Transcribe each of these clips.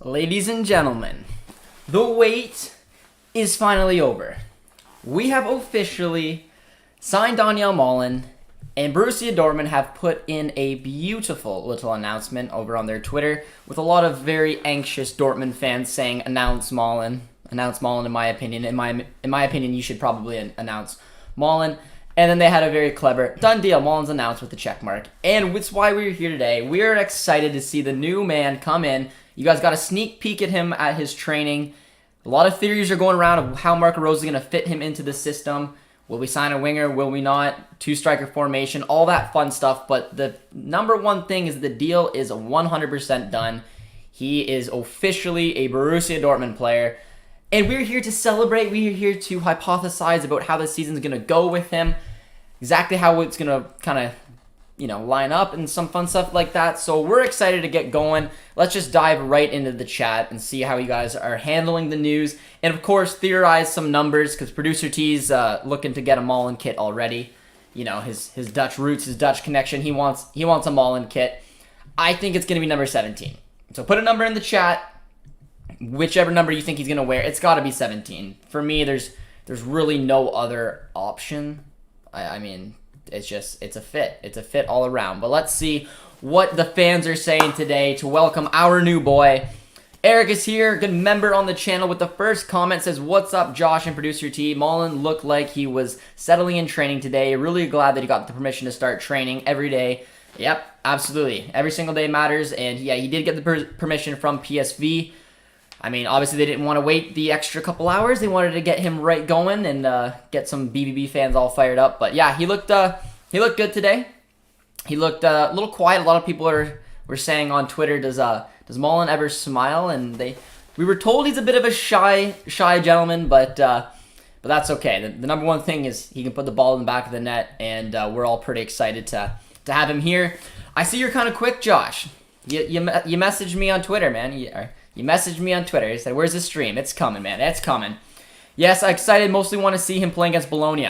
Ladies and gentlemen, the wait is finally over. We have officially signed Donyell Malen, and Borussia Dortmund have put in a beautiful little announcement over on their Twitter with a lot of very anxious Dortmund fans saying, "Announce Malen." Announce Malen, in my opinion. In my opinion, you should probably announce Malen. And then they had a very clever, done deal, Malen's announced with the check mark. And that's why we're here today. We're excited to see the new man come in. You guys got a sneak peek at him at his training. A lot of theories are going around of how Marco Rose is going to fit him into the system. Will we sign a winger? Will we not? Two-striker formation, all that fun stuff. But the number one thing is the deal is 100% done. He is officially a Borussia Dortmund player. And we're here to celebrate. We're here to hypothesize about how the season's going to go with him. Exactly how it's going to kind of, line up and some fun stuff like that. So we're excited to get going. Let's just dive right into the chat and see how you guys are handling the news. And of course, theorize some numbers because Producer T's looking to get a Malen kit already. His Dutch roots, his Dutch connection. He wants a Malen kit. I think it's going to be number 17. So put a number in the chat. Whichever number you think he's going to wear, it's got to be 17. For me, there's really no other option. I mean, it's a fit. It's a fit all around. But let's see what the fans are saying today to welcome our new boy. Eric is here, good member on the channel with the first comment. Says, "What's up, Josh and Producer T? Malen looked like he was settling in training today. Really glad that he got the permission to start training every day." Yep, absolutely. Every single day matters. And yeah, he did get the permission from PSV. I mean, obviously they didn't want to wait the extra couple hours. They wanted to get him right going and get some BBB fans all fired up. But yeah, he looked good today. He looked a little quiet. A lot of people were saying on Twitter, does Malen ever smile? And we were told he's a bit of a shy gentleman, but that's okay. The number one thing is he can put the ball in the back of the net, and we're all pretty excited to have him here. I see you're kind of quick, Josh. You messaged me on Twitter, man. You messaged me on Twitter. You said, "Where's the stream?" It's coming, man. It's coming. Yes, I'm excited. Mostly want to see him playing against Bologna.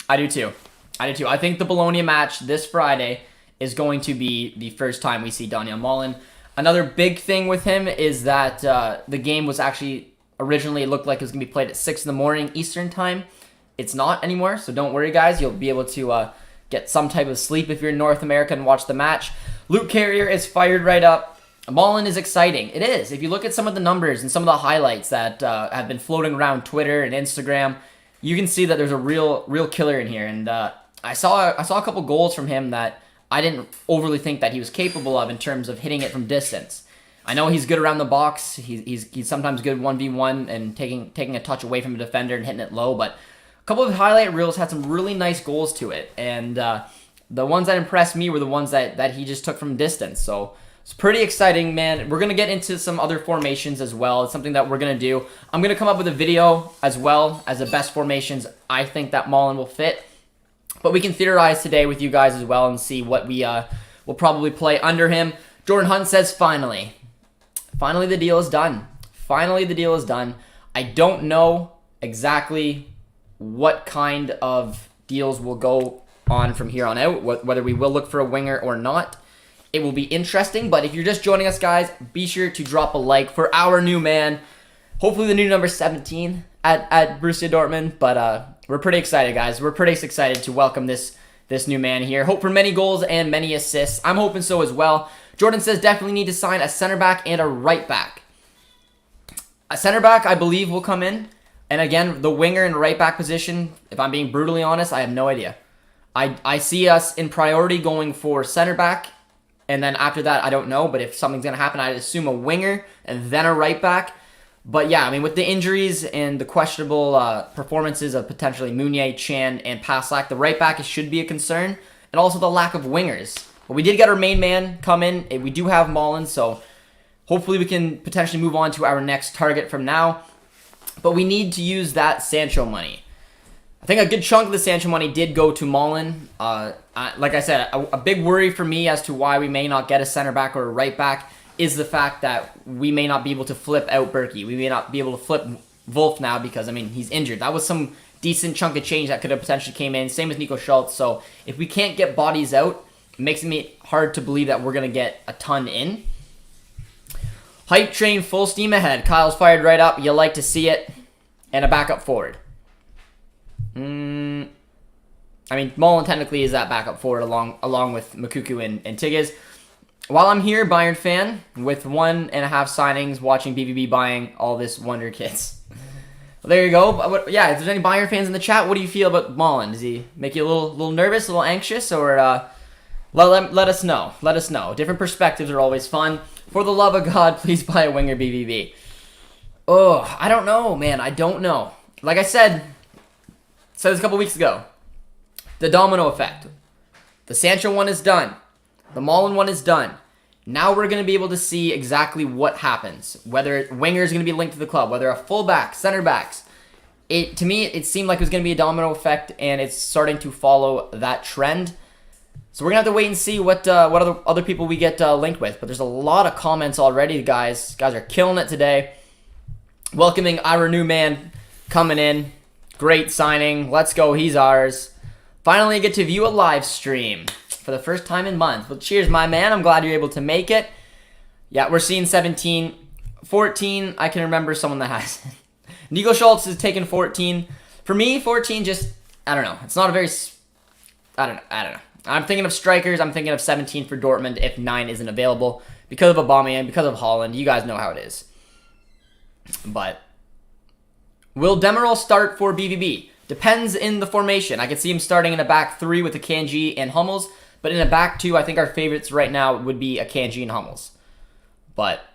I do too. I think the Bologna match this Friday is going to be the first time we see Donyell Malen. Another big thing with him is that the game was actually originally it looked like it was going to be played at 6 in the morning Eastern time. It's not anymore, so don't worry, guys. You'll be able to get some type of sleep if you're in North America and watch the match. Luke Carrier is fired right up. Malen is exciting. It is. If you look at some of the numbers and some of the highlights that have been floating around Twitter and Instagram, you can see that there's a real killer in here. And I saw a couple goals from him that I didn't overly think that he was capable of in terms of hitting it from distance. I know he's good around the box. He's sometimes good 1v1 and taking a touch away from a defender and hitting it low. But a couple of highlight reels had some really nice goals to it. And the ones that impressed me were the ones that he just took from distance. So it's pretty exciting, man. We're going to get into some other formations as well. It's something that we're going to do. I'm going to come up with a video as well as the best formations I think that Malen will fit. But we can theorize today with you guys as well and see what we will probably play under him. Jordan Hunt says, finally. Finally, the deal is done. Finally, the deal is done. I don't know exactly what kind of deals will go on from here on out, whether we will look for a winger or not. It will be interesting, but if you're just joining us, guys, be sure to drop a like for our new man. Hopefully the new number 17 at Borussia Dortmund, but we're pretty excited, guys. We're pretty excited to welcome this new man here. Hope for many goals and many assists. I'm hoping so as well. Jordan says definitely need to sign a center back and a right back. A center back, I believe, will come in. And again, the winger and right back position, if I'm being brutally honest, I have no idea. I see us in priority going for center back. And then after that, I don't know. But if something's going to happen, I'd assume a winger and then a right back. But yeah, I mean, with the injuries and the questionable performances of potentially Meunier, Chan, and Paslak, the right back should be a concern. And also the lack of wingers. But we did get our main man come in. We do have Malen, so hopefully we can potentially move on to our next target from now. But we need to use that Sancho money. I think a good chunk of the Sancho money did go to Malen. Like I said, a big worry for me as to why we may not get a center back or a right back is the fact that we may not be able to flip out Berkey. We may not be able to flip Wolf now because, I mean, he's injured. That was some decent chunk of change that could have potentially came in. Same as Nico Schultz. So if we can't get bodies out, it makes me hard to believe that we're going to get a ton in. Hype train full steam ahead. Kyle's fired right up. You like to see it. And a backup forward. I mean, Malen technically is that backup forward along with Makuku and Tigges. While I'm here, Bayern fan, with 1.5 signings, watching BVB buying all this wonder kits. Well, there you go. Yeah, if there's any Bayern fans in the chat, what do you feel about Malen? Does he make you a little nervous, a little anxious, or let us know. Let us know. Different perspectives are always fun. For the love of God, please buy a winger BVB. Oh, I don't know, man. I don't know. Like I said this a couple weeks ago. The domino effect. The Sancho one is done. The Malen one is done. Now we're going to be able to see exactly what happens. Whether winger is going to be linked to the club. Whether a fullback, center backs. To me, it seemed like it was going to be a domino effect, and it's starting to follow that trend. So we're going to have to wait and see what other people we get linked with. But there's a lot of comments already, guys. Guys are killing it today. Welcoming our new man coming in. Great signing. Let's go. He's ours. Finally get to view a live stream for the first time in months. Well, cheers, my man. I'm glad you're able to make it. Yeah, we're seeing 17. 14, I can remember someone that has it. Nico Schultz is taking 14. For me, 14 just, I don't know. It's not a very, I don't know. I'm thinking of strikers. I'm thinking of 17 for Dortmund if 9 isn't available. Because of Aubameyang, because of Haaland. You guys know how it is. But will Demiral start for BVB? Depends in the formation. I could see him starting in a back 3 with Akanji and Hummels. But in a back 2, I think our favorites right now would be Akanji and Hummels. But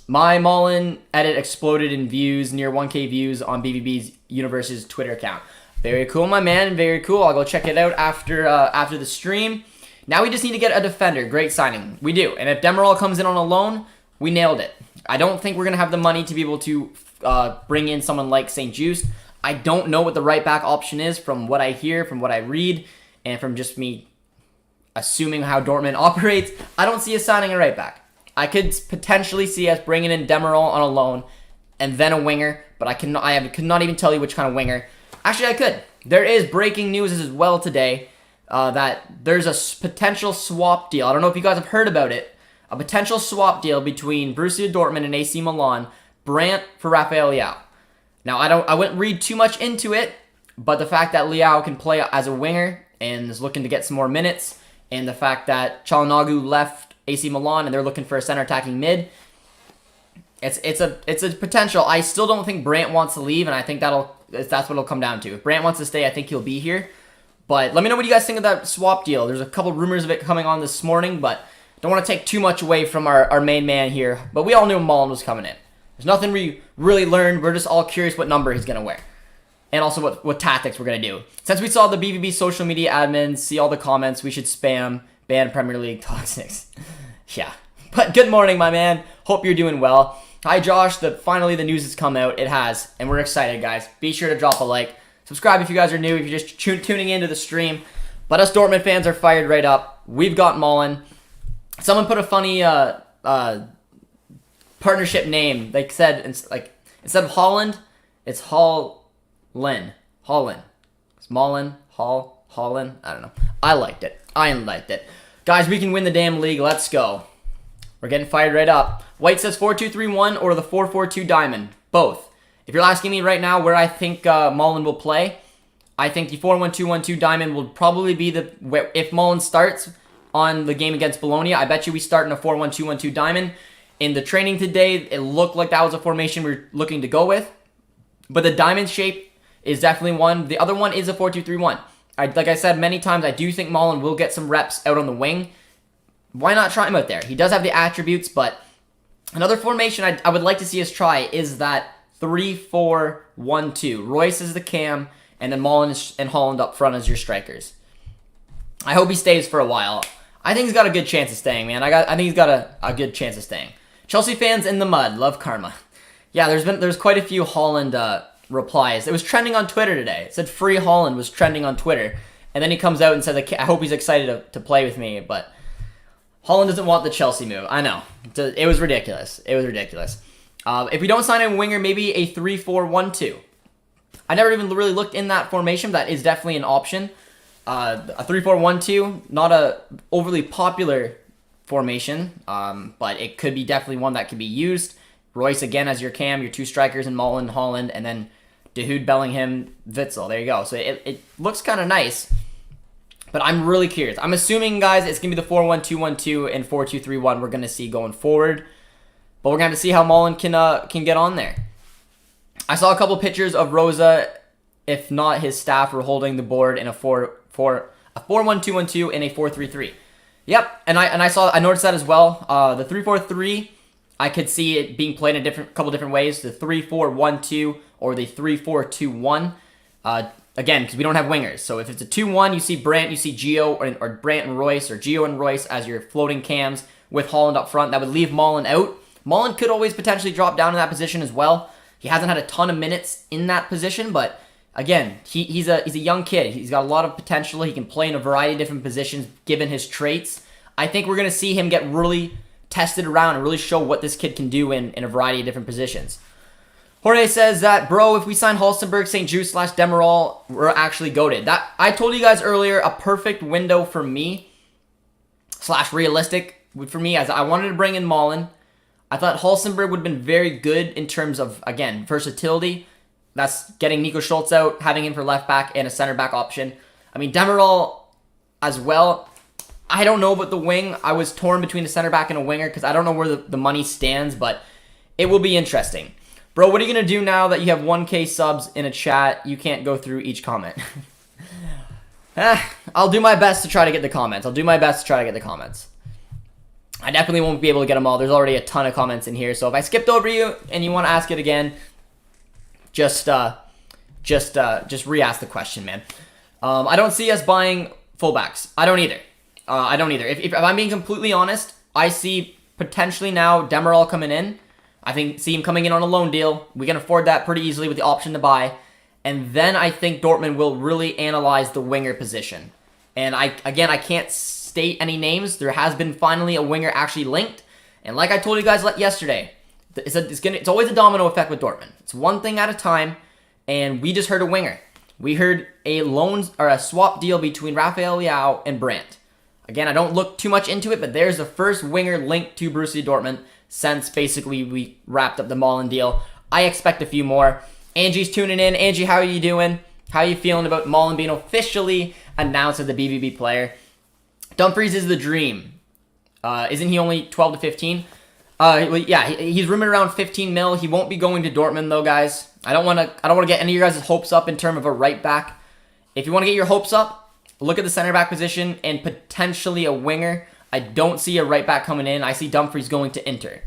my Malen edit exploded in views, near 1K views on BVB's Universe's Twitter account. Very cool, my man. Very cool. I'll go check it out after the stream. Now we just need to get a defender. Great signing. We do. And if Demiral comes in on a loan, we nailed it. I don't think we're going to have the money to be able to bring in someone like St. Just. I don't know what the right back option is from what I hear, from what I read, and from just me assuming how Dortmund operates. I don't see us signing a right back. I could potentially see us bringing in Demiral on a loan and then a winger, but I could not even tell you which kind of winger. Actually, I could. There is breaking news as well today that there's a potential swap deal. I don't know if you guys have heard about it. A potential swap deal between Borussia Dortmund and AC Milan, Brandt for Rafael Leao. Now, I wouldn't read too much into it, but the fact that Leao can play as a winger and is looking to get some more minutes, and the fact that Çalhanoğlu left AC Milan and they're looking for a center attacking mid, it's a potential. I still don't think Brandt wants to leave, and I think that's what it'll come down to. If Brandt wants to stay, I think he'll be here. But let me know what you guys think of that swap deal. There's a couple rumors of it coming on this morning, but don't want to take too much away from our main man here. But we all knew Malen was coming in. There's nothing we really learned. We're just all curious what number he's going to wear. And also what tactics we're going to do. Since we saw the BVB social media admins, see all the comments, we should spam, ban Premier League toxics. Yeah. But good morning, my man. Hope you're doing well. Hi, Josh. Finally, the news has come out. It has. And we're excited, guys. Be sure to drop a like. Subscribe if you guys are new, if you're just tuning into the stream. But us Dortmund fans are fired right up. We've got Malen. Someone put a funny partnership name. They said, instead of Holland, it's Holland. It's Malen, Holland. I don't know. I liked it. Guys, we can win the damn league. Let's go. We're getting fired right up. White says 4-2-3-1 or the 4-4-2 diamond. Both. If you're asking me right now where I think Malen will play, I think the 4-1-2-1-2 diamond will probably be if Malen starts on the game against Bologna, I bet you we start in a 4-1-2-1-2 diamond. In the training today, it looked like that was a formation we're looking to go with. But the diamond shape is definitely one. The other one is a 4-2-3-1. Like I said many times, I do think Malen will get some reps out on the wing. Why not try him out there? He does have the attributes, but another formation I would like to see us try is that 3-4-1-2. Royce is the cam, and then Malen and Haaland up front as your strikers. I hope he stays for a while. I think he's got a good chance of staying, man. I think he's got a good chance of staying. Chelsea fans in the mud. Love karma. Yeah, there's quite a few Haaland replies. It was trending on Twitter today. It said Free Haaland was trending on Twitter. And then he comes out and says, I hope he's excited to play with me. But Haaland doesn't want the Chelsea move. I know. It was ridiculous. If we don't sign a winger, maybe a 3-4-1-2. I never even really looked in that formation. That is definitely an option. A 3-4-1-2, not a overly popular formation, but it could be definitely one that could be used. Royce again as your cam, your two strikers in Malen, Holland, and then Dahoud, Bellingham, Witsel. There you go. So it looks kind of nice, but I'm really curious. I'm assuming, guys, it's going to be the 4-1-2-1-2 and 4-2-3-1 we're going to see going forward, but we're going to have to see how Malen can get on there. I saw a couple pictures of Rosa, if not his staff, were holding the board in a 4-1-2-1-2 and a 4-3-3. Yep, and I noticed that as well. The 3-4-3, I could see it being played in a couple different ways. The 3-4-1-2 or the 3-4-2-1. Again, because we don't have wingers. So if it's a 2-1, you see Brandt, you see Gio, or Brandt and Royce, or Gio and Royce as your floating cams with Holland up front. That would leave Malen out. Malen could always potentially drop down in that position as well. He hasn't had a ton of minutes in that position, but again, he's a young kid. He's got a lot of potential. He can play in a variety of different positions given his traits. I think we're going to see him get really tested around and really show what this kid can do in a variety of different positions. Jorge says that, bro, if we sign Halstenberg, St. Just / Demiral, we're actually goated. That I told you guys earlier, a perfect window for me, / realistic for me, as I wanted to bring in Malen. I thought Halstenberg would have been very good in terms of, again, versatility. That's getting Nico Schultz out, having him for left back and a center back option. I mean, Demiral as well. I don't know about the wing. I was torn between a center back and a winger because I don't know where the money stands, but it will be interesting. Bro, what are you going to do now that you have 1K subs in a chat? You can't go through each comment. I'll do my best to try to get the comments. I definitely won't be able to get them all. There's already a ton of comments in here. So if I skipped over you and you want to ask it again, just re-ask the question, man. I don't see us buying fullbacks. I don't either. If I'm being completely honest, I see potentially now Demiral coming in. I see him coming in on a loan deal. We can afford that pretty easily with the option to buy. And then I think Dortmund will really analyze the winger position. And I can't state any names. There has been finally a winger actually linked. And like I told you guys yesterday, it's always a domino effect with Dortmund. It's one thing at a time. And we just heard a winger. We heard a loan or a swap deal between Rafael Leao and Brandt. Again, I don't look too much into it, but there's the first winger linked to Borussia Dortmund since basically we wrapped up the Malen deal. I expect a few more. Angie's tuning in. Angie, how are you doing? How are you feeling about Malen being officially announced as the BBB player? Dumfries is the dream. Isn't he only 12 to 15? Yeah, he's rumored around 15 mil. He won't be going to Dortmund though, guys. I don't want to get any of your guys' hopes up in terms of a right back. If you want to get your hopes up, look at the center back position and potentially a winger. I don't see a right back coming in. I see Dumfries going to Inter.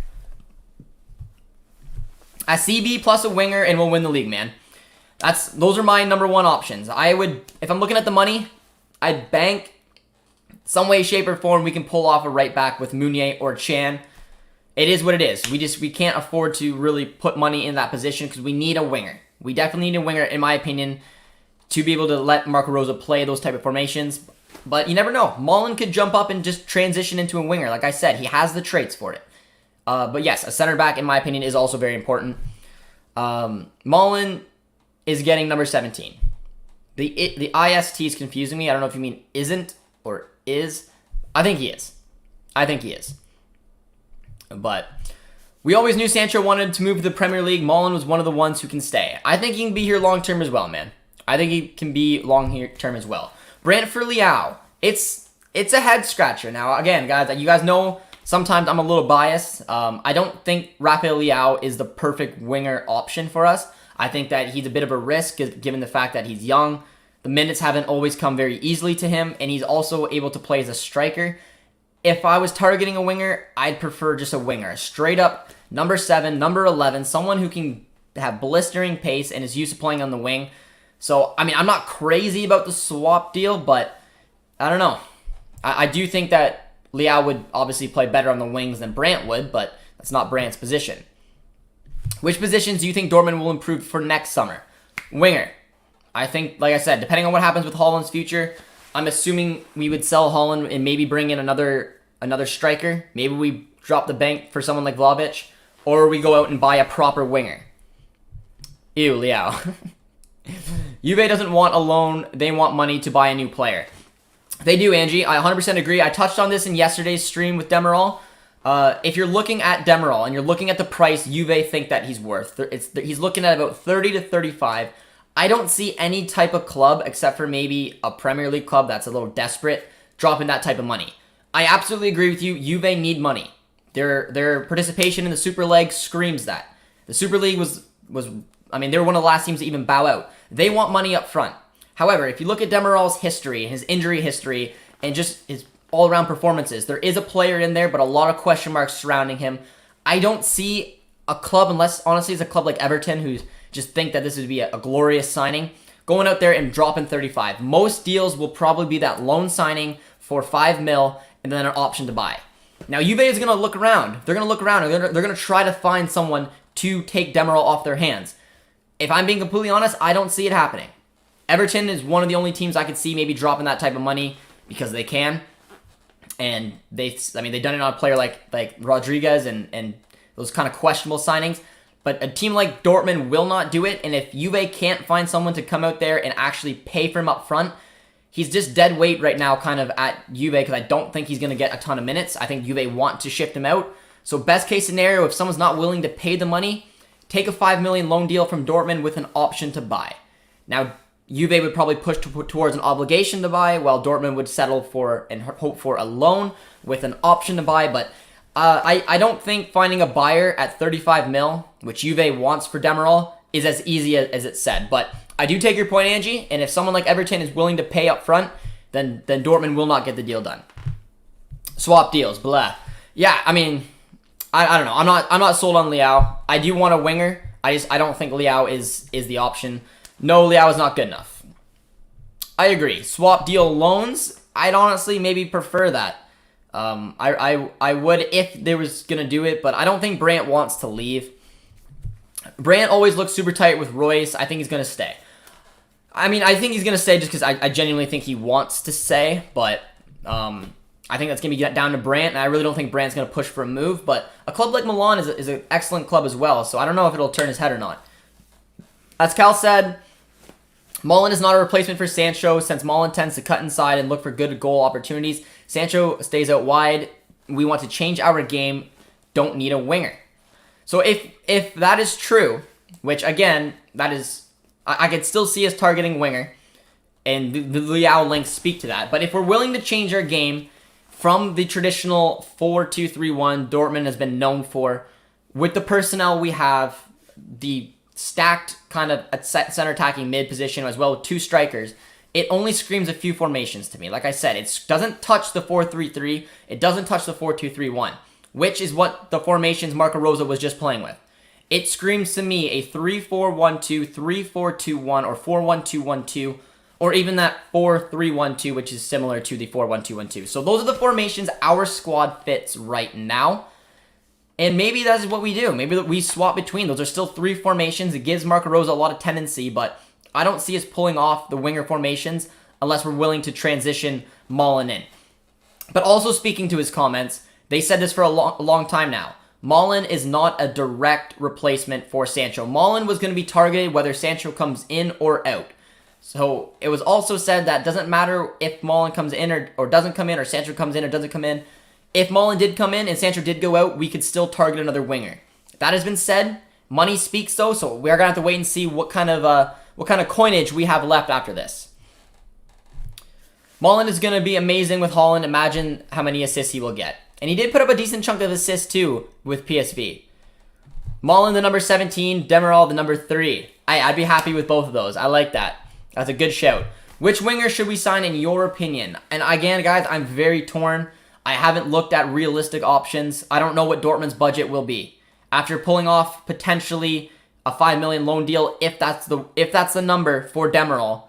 A CB plus a winger and we'll win the league, man. Those are my number one options. If I'm looking at the money, I'd bank some way, shape, or form we can pull off a right back with Meunier or Chan. It is what it is. We can't afford to really put money in that position because we need a winger. We definitely need a winger, in my opinion, to be able to let Marco Rosa play those type of formations. But you never know. Malen could jump up and just transition into a winger. Like I said, he has the traits for it. But yes, a center back, in my opinion, is also very important. Malen is getting number 17. The IST is confusing me. I don't know if you mean isn't or is. I think he is. But we always knew Sancho wanted to move to the Premier League. Malen was one of the ones who can stay. I think he can be here long-term as well, man. I think he can be long-term as well. Brandt for Leao. It's a head-scratcher. Now, again, guys, you guys know sometimes I'm a little biased. I don't think Rafael Leao is the perfect winger option for us. I think that he's a bit of a risk given the fact that he's young. The minutes haven't always come very easily to him, and he's also able to play as a striker. If I was targeting a winger, I'd prefer just a winger. A straight-up number 7, number 11, someone who can have blistering pace and is used to playing on the wing. So, I mean, I'm not crazy about the swap deal, but I don't know. I do think that Leao would obviously play better on the wings than Brandt would, but that's not Brandt's position. Which positions do you think Dortmund will improve for next summer? Winger. I think, like I said, depending on what happens with Haaland's future, I'm assuming we would sell Haaland and maybe bring in another striker. Maybe we drop the bank for someone like Vlahovic, or we go out and buy a proper winger. Ew, Leao. Juve doesn't want a loan. They want money to buy a new player. They do, Angie. I 100% agree. I touched on this in yesterday's stream with Demiral. If you're looking at Demiral and you're looking at the price Juve think that he's worth, he's looking at about 30 to 35. I don't see any type of club, except for maybe a Premier League club that's a little desperate, dropping that type of money. I absolutely agree with you. Juve need money. Their participation in the Super League screams that. The Super League was I mean, they were one of the last teams to even bow out. They want money up front. However, if you look at Demiral's history, his injury history, and just his all-around performances, there is a player in there, but a lot of question marks surrounding him. I don't see a club, unless honestly it's a club like Everton, who just think that this would be a glorious signing, going out there and dropping 35. Most deals will probably be that loan signing for 5 mil and then an option to buy. Now, Juve is going to look around. They're going to look around, and they're going to try to find someone to take Demiral off their hands. If I'm being completely honest, I don't see it happening. Everton is one of the only teams I could see maybe dropping that type of money because they can. And they've done it on a player like Rodriguez and those kind of questionable signings. But a team like Dortmund will not do it. And if Juve can't find someone to come out there and actually pay for him up front, he's just dead weight right now kind of at Juve because I don't think he's going to get a ton of minutes. I think Juve want to shift him out. So best case scenario, if someone's not willing to pay the money, take a 5 million loan deal from Dortmund with an option to buy. Now, Juve would probably push towards an obligation to buy, while Dortmund would settle for and hope for a loan with an option to buy. But I don't think finding a buyer at 35 mil, which Juve wants for Demiral, is as easy as it's said. But I do take your point, Angie, and if someone like Everton is willing to pay up front, then Dortmund will not get the deal done. Swap deals, blah. Yeah, I mean, I don't know. I'm not sold on Leao. I do want a winger. I don't think Leao is the option. No, Leao is not good enough. I agree. Swap deal loans, I'd honestly maybe prefer that. I would if they was going to do it, but I don't think Brandt wants to leave. Brandt always looks super tight with Royce. I think he's going to stay. I mean, I think he's going to stay just because I genuinely think he wants to stay, but I think that's going to be down to Brandt, and I really don't think Brandt's going to push for a move, but a club like Milan is an excellent club as well, so I don't know if it'll turn his head or not. As Cal said, Malen is not a replacement for Sancho since Malen tends to cut inside and look for good goal opportunities. Sancho stays out wide. We want to change our game. Don't need a winger. So if that is true, which again, that is, I could still see us targeting winger, and the Leao links speak to that. But if we're willing to change our game from the traditional 4-2-3-1 Dortmund has been known for, with the personnel we have, the stacked kind of center attacking mid position as well with 2 strikers, it only screams a few formations to me. Like I said, it doesn't touch the 4-3-3. It doesn't touch the 4-2-3-1, which is what the formations Marco Rosa was just playing with. It screams to me a 3-4-1-2, 3-4-2-1, or 4-1-2-1-2, or even that 4-3-1-2, which is similar to the 4-1-2-1-2. So those are the formations our squad fits right now. And maybe that's what we do. Maybe we swap between. Those are still 3 formations. It gives Marco Rosa a lot of tendency, but I don't see us pulling off the winger formations unless we're willing to transition Malen in. But also speaking to his comments, they said this for a long time now. Malen is not a direct replacement for Sancho. Malen was going to be targeted whether Sancho comes in or out. So it was also said that it doesn't matter if Malen comes in or doesn't come in, or Sancho comes in or doesn't come in. If Malen did come in and Sancho did go out, we could still target another winger. That has been said. Money speaks though, so we're gonna have to wait and see what kind of coinage we have left after this. Malen is gonna be amazing with Holland. Imagine how many assists he will get, and he did put up a decent chunk of assists too with PSV. Malen the number 17, Demiral the number 3. I'd be happy with both of those. I like that. That's a good shout. Which winger should we sign in your opinion? And again, guys, I'm very torn. I haven't looked at realistic options. I don't know what Dortmund's budget will be. After pulling off potentially a 5 million loan deal, if that's the number for Demiral,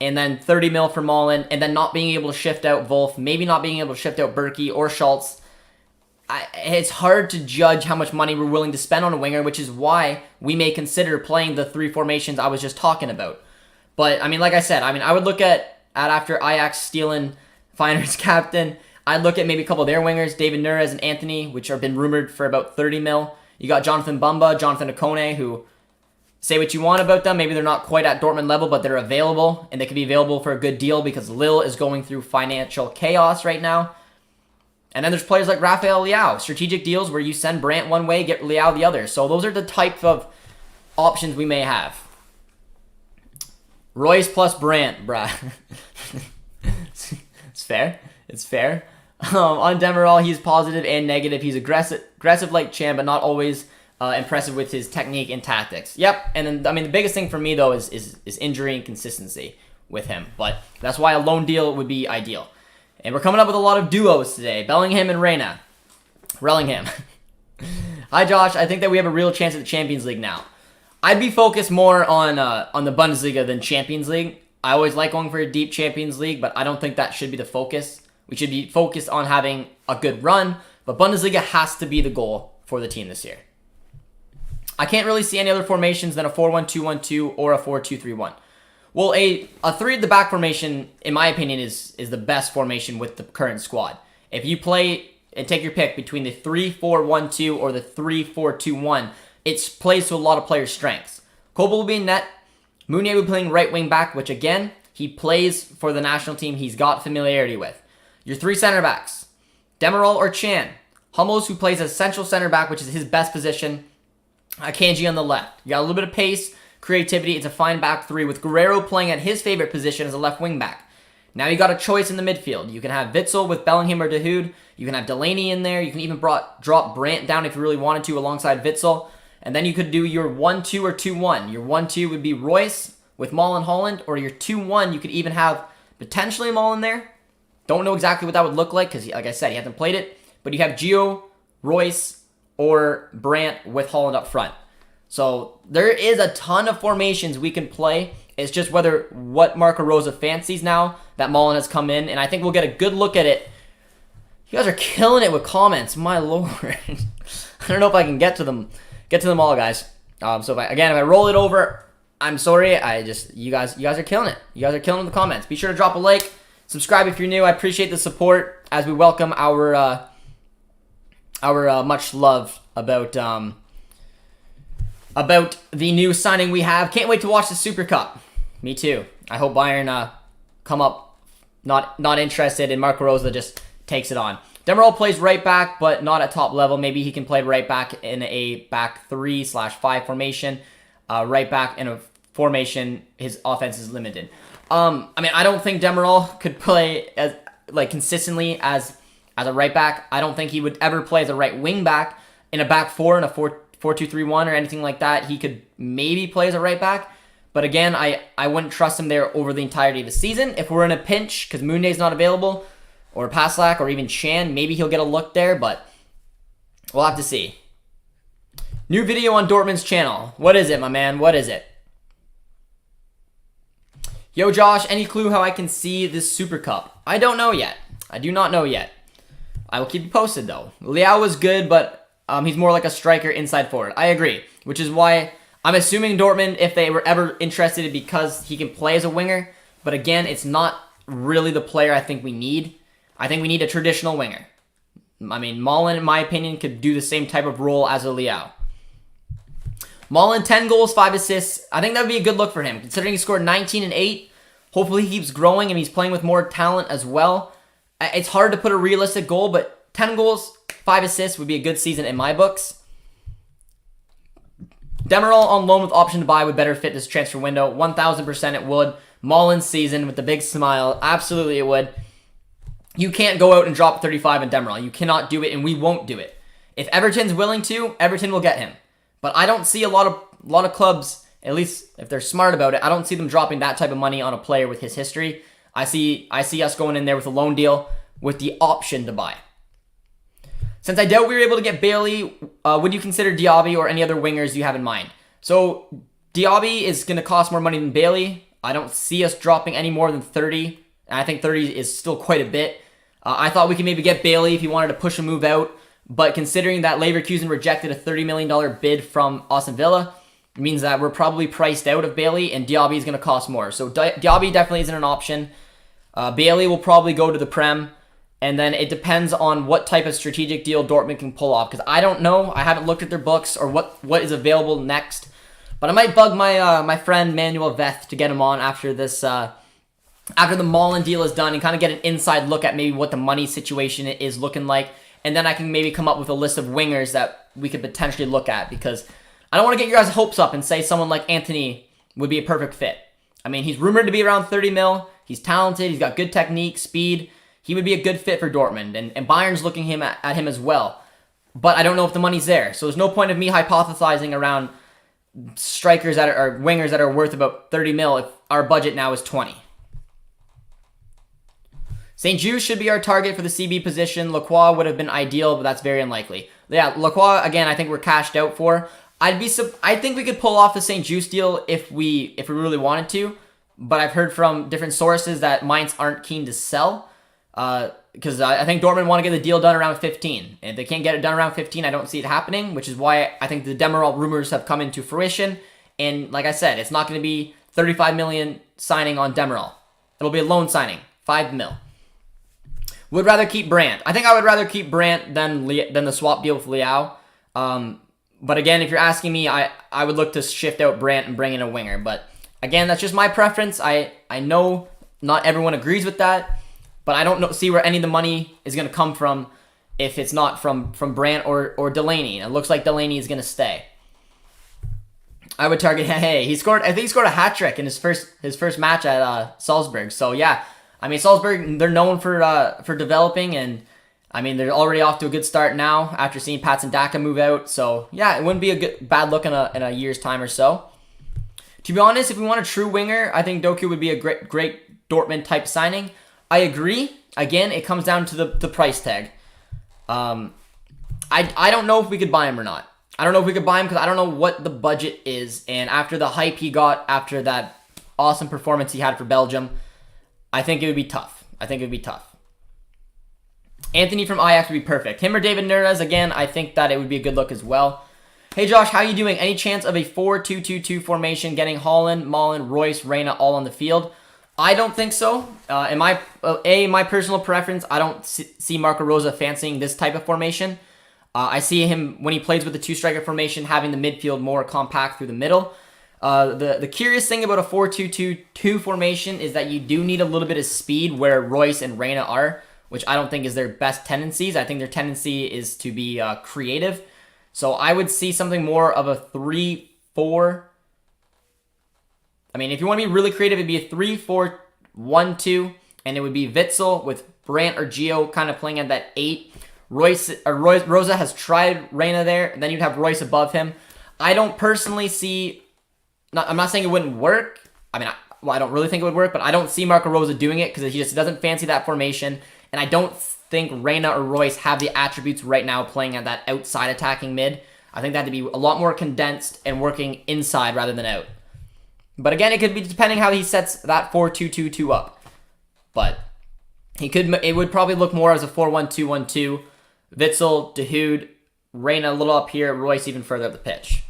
and then 30 mil for Malen, and then not being able to shift out Wolf, maybe not being able to shift out Berkey or Schultz, it's hard to judge how much money we're willing to spend on a winger, which is why we may consider playing the 3 formations I was just talking about. But, I mean, like I said, I would look at after Ajax stealing Feyenoord's captain, I'd look at maybe a couple of their wingers, David Nunes and Anthony, which have been rumored for about 30 mil. You got Jonathan Bumba, Jonathan Okone, who Say what you want about them. Maybe they're not quite at Dortmund level, but they're available, and they could be available for a good deal because Lille is going through financial chaos right now. And then there's players like Rafael Leao, strategic deals where you send Brandt one way, get Leao the other. So those are the type of options we may have. Royce plus Brandt, bruh. It's fair. It's fair. On Demiral, he's positive and negative. He's aggressive like Chan, but not always impressive with his technique and tactics. Yep. And then, I mean, the biggest thing for me, though, is injury and consistency with him. But that's why a loan deal would be ideal. And we're coming up with a lot of duos today. Bellingham and Reina. Rellingham. Hi, Josh. I think that we have a real chance at the Champions League now. I'd be focused more on the Bundesliga than Champions League. I always like going for a deep Champions League, but I don't think that should be the focus. We should be focused on having a good run, but Bundesliga has to be the goal for the team this year. I can't really see any other formations than a 4-1-2-1-2 or a 4-2-3-1. Well, a three at the back formation, in my opinion, is the best formation with the current squad. If you play and take your pick between the 3-4-1-2 or the 3-4-2-1, it plays to a lot of players' strengths. Kobel will be in net. Meunier will be playing right wing back, which again, he plays for the national team he's got familiarity with. Your three center backs, Demiral or Chan. Hummels, who plays as central center back, which is his best position. Akanji on the left. You got a little bit of pace, creativity. It's a fine back three with Guerrero playing at his favorite position as a left wing back. Now you got a choice in the midfield. You can have Witsel with Bellingham or De Hood. You can have Delaney in there. You can even drop Brandt down if you really wanted to alongside Witsel. And then you could do your 1-2 or 2-1. Your 1-2 would be Royce with Malen Holland, or your 2-1, you could even have potentially Malen there. Don't know exactly what that would look like because, like I said, he hasn't played it. But you have Gio, Royce, or Brandt with Holland up front. So there is a ton of formations we can play. It's just what Marco Rosa fancies now that Malen has come in. And I think we'll get a good look at it. You guys are killing it with comments. My lord. I don't know if I can get to them all, guys. So if I roll it over, I'm sorry. You guys are killing it. You guys are killing the comments. Be sure to drop a like, subscribe if you're new. I appreciate the support as we welcome our much love about the new signing we have. Can't wait to watch the Super Cup. Me too. I hope Bayern come up not interested, and Marco Rosa just takes it on. Demiral plays right back, but not at top level. Maybe he can play right back in a back 3/5 formation. Right back in a formation, his offense is limited. I don't think Demiral could play as consistently as a right back. I don't think he would ever play as a right wing back in a back four in a 4-2-3-1 or anything like that. He could maybe play as a right back, but again, I wouldn't trust him there over the entirety of the season. If we're in a pinch because Meunier's not available, or Paslak, or even Chan, maybe he'll get a look there, but we'll have to see. New video on Dortmund's channel. What is it, my man? What is it? Yo, Josh, any clue how I can see this Super Cup? I don't know yet. I do not know yet. I will keep you posted, though. Leao was good, but he's more like a striker inside forward. I agree, which is why I'm assuming Dortmund, if they were ever interested, because he can play as a winger. But again, it's not really the player I think we need. I think we need a traditional winger. I mean, Malen, in my opinion, could do the same type of role as a Leao. Malen, 10 goals, 5 assists. I think that would be a good look for him, considering he scored 19 and 8. Hopefully he keeps growing and he's playing with more talent as well. It's hard to put a realistic goal, but 10 goals, 5 assists would be a good season in my books. Demiral on loan with option to buy would better fit this transfer window. 1,000% it would. Malen's season with the big smile. Absolutely it would. You can't go out and drop 35 in Demiral. You cannot do it, and we won't do it. If Everton's willing to, Everton will get him. But I don't see a lot of clubs, at least if they're smart about it, I don't see them dropping that type of money on a player with his history. I see us going in there with a loan deal with the option to buy. Since I doubt we were able to get Bailey, would you consider Diaby or any other wingers you have in mind? So Diaby is going to cost more money than Bailey. I don't see us dropping any more than 30. And I think 30 is still quite a bit. I thought we could maybe get Bailey if he wanted to push a move out. But considering that Leverkusen rejected a $30 million bid from Aston Villa, it means that we're probably priced out of Bailey, and Diaby is going to cost more. So Diaby definitely isn't an option. Bailey will probably go to the Prem. And then it depends on what type of strategic deal Dortmund can pull off. Because I don't know. I haven't looked at their books or what is available next But I might bug my my friend Manuel Veth to get him on after this after the Malen deal is done and kind of get an inside look at maybe what the money situation is looking like. And then I can maybe come up with a list of wingers that we could potentially look at, because I don't want to get your guys' hopes up and say someone like Anthony would be a perfect fit. I mean, he's rumored to be around 30 mil. He's talented. He's got good technique, speed. He would be a good fit for Dortmund. And Bayern's looking at him as well. But I don't know if the money's there. So there's no point of me hypothesizing around strikers that are wingers that are worth about 30 mil if our budget now is 20. St. Just should be our target for the CB position. Lacroix would have been ideal, but that's very unlikely. Yeah, Lacroix, again, I think we're cashed out for. I think we could pull off the St. Just deal if we really wanted to, but I've heard from different sources that Mainz aren't keen to sell, because I think Dortmund want to get the deal done around 15. And if they can't get it done around 15, I don't see it happening, which is why I think the Demiral rumors have come into fruition. And like I said, it's not going to be 35 million signing on Demiral. It'll be a loan signing, 5 mil. Would rather keep Brandt. I think I would rather keep Brandt than the swap deal with Leao. But again, if you're asking me, I would look to shift out Brandt and bring in a winger. But again, that's just my preference. I know not everyone agrees with that, but I don't see where any of the money is going to come from if it's not from Brandt or Delaney. It looks like Delaney is going to stay. I would target Hey. I think he scored a hat trick in his first match at Salzburg. So yeah. I mean, Salzburg, they're known for developing, and I mean, they're already off to a good start now after seeing Patson Daka move out. So yeah, it wouldn't be a bad look in a year's time or so. To be honest, if we want a true winger, I think Doku would be a great Dortmund type signing. I agree. Again, it comes down to the price tag. I don't know if we could buy him or not. I don't know if we could buy him because I don't know what the budget is. And after the hype he got after that awesome performance he had for Belgium, I think it would be tough. Anthony from Ajax would be perfect. Him or David Nunes, again, I think that it would be a good look as well. Hey Josh, how you doing? Any chance of a 4-2-2-2 formation getting Haaland, Malen, Royce, Reina all on the field? I don't think so. In my personal preference, I don't see Marco Rose fancying this type of formation. I see him, when he plays with the two-striker formation, having the midfield more compact through the middle. The curious thing about a 4-2-2-2 formation is that you do need a little bit of speed where Royce and Reina are, which I don't think is their best tendencies. I think their tendency is to be creative. So I would see something more of a 3-4. I mean, if you want to be really creative, it'd be a 3-4-1-2, and it would be Witsel with Brandt or Gio kind of playing at that 8. Rosa has tried Reina there, and then you'd have Royce above him. I don't personally see... I'm not saying it wouldn't work. I mean, I don't really think it would work, but I don't see Marco Rose doing it because he just doesn't fancy that formation. And I don't think Reina or Royce have the attributes right now playing at that outside attacking mid. I think that to be a lot more condensed and working inside rather than out. But again, it could be depending how he sets that 4-2-2-2 up. But it would probably look more as a 4-1-2-1-2. Witsel, Dahoud, Reina a little up here, Royce even further up the pitch.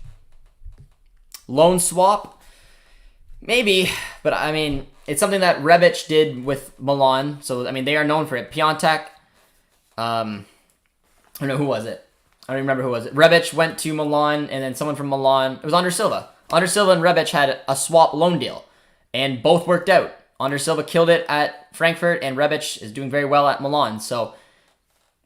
Loan swap? Maybe, but I mean, it's something that Rebic did with Milan, so I mean, they are known for it. Piontek, I don't know, who was it? I don't remember who was it. Rebic went to Milan, and then someone from Milan, it was Andre Silva. Andre Silva and Rebic had a swap loan deal, and both worked out. Andre Silva killed it at Frankfurt, and Rebic is doing very well at Milan, so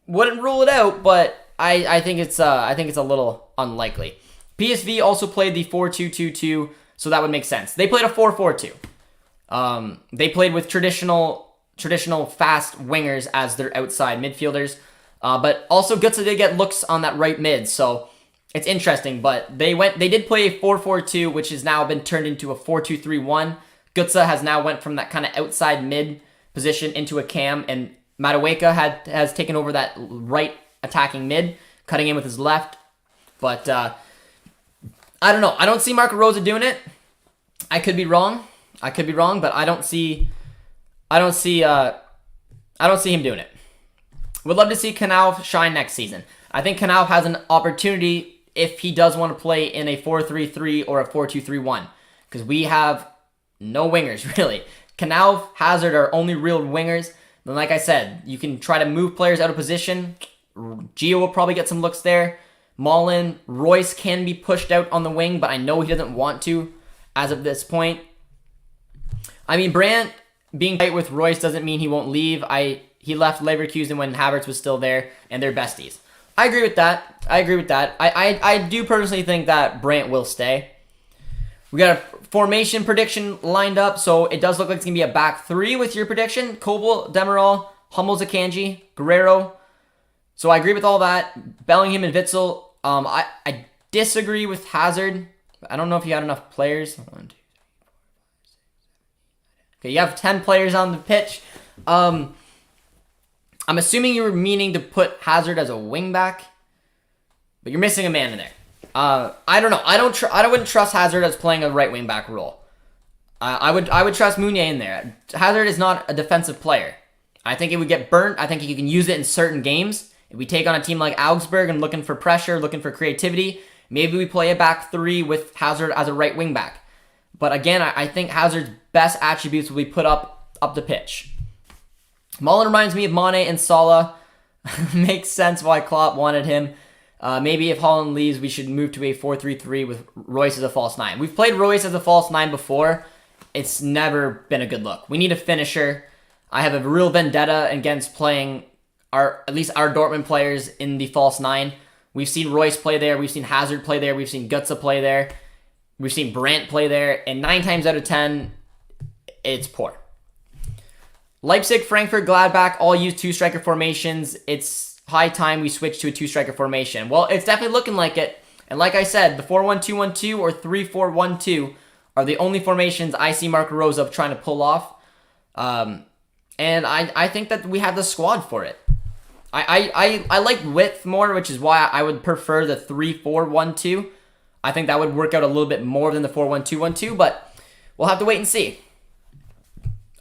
wouldn't rule it out, but I think it's a little unlikely. PSV also played the 4-2-2-2, so that would make sense. They played a 4-4-2. They played with traditional fast wingers as their outside midfielders, but also Götze did get looks on that right mid, so it's interesting. But they did play a 4-4-2, which has now been turned into a 4-2-3-1. Götze has now went from that kind of outside mid position into a cam, and Madueke has taken over that right attacking mid, cutting in with his left. But I don't know. I don't see Marco Rose doing it. I could be wrong, but I don't see him doing it. Would love to see Knauf shine next season. I think Knauf has an opportunity if he does want to play in a 4-3-3 or a 4-2-3-1, because we have no wingers really. Knauf, Hazard are only real wingers. Then, like I said, you can try to move players out of position. Gio will probably get some looks there. Malen. Royce can be pushed out on the wing, but I know he doesn't want to as of this point. I mean, Brandt being tight with Royce doesn't mean he won't leave. He left Leverkusen when Havertz was still there, and they're besties. I agree with that. I do personally think that Brandt will stay. We got a formation prediction lined up, so it does look like it's going to be a back three with your prediction. Kobel, Demiral, Hummels, Akanji, Guerrero. So I agree with all that. Bellingham and Witzel. I disagree with Hazard. I don't know if you had enough players. 1, 2, 3, 4, 5, 6, 7, 8, 9, 10. Okay, you have 10 players on the pitch. I'm assuming you were meaning to put Hazard as a wingback, but you're missing a man in there. I don't know. I wouldn't trust Hazard as playing a right wingback role. I would trust Meunier in there. Hazard is not a defensive player. I think it would get burnt. I think you can use it in certain games. If we take on a team like Augsburg and looking for pressure, looking for creativity, maybe we play a back three with Hazard as a right wingback. But again, I think Hazard's best attributes will be put up the pitch. Malen reminds me of Mane and Salah. Makes sense why Klopp wanted him. Maybe if Haaland leaves, we should move to a 4-3-3 with Royce as a false 9. We've played Royce as a false 9 before. It's never been a good look. We need a finisher. I have a real vendetta against playing at least our Dortmund players in the false 9. We've seen Royce play there. We've seen Hazard play there. We've seen Götze play there. We've seen Brandt play there. And 9 times out of 10, it's poor. Leipzig, Frankfurt, Gladbach all use 2-striker formations. It's high time we switch to a 2-striker formation. Well, it's definitely looking like it. And like I said, the 4-1-2-1-2 or 3-4-1-2 are the only formations I see Marco Rose trying to pull off. And I think that we have the squad for it. I like width more, which is why I would prefer the 3-4-1-2. I think that would work out a little bit more than the 4-1-2-1-2, but we'll have to wait and see.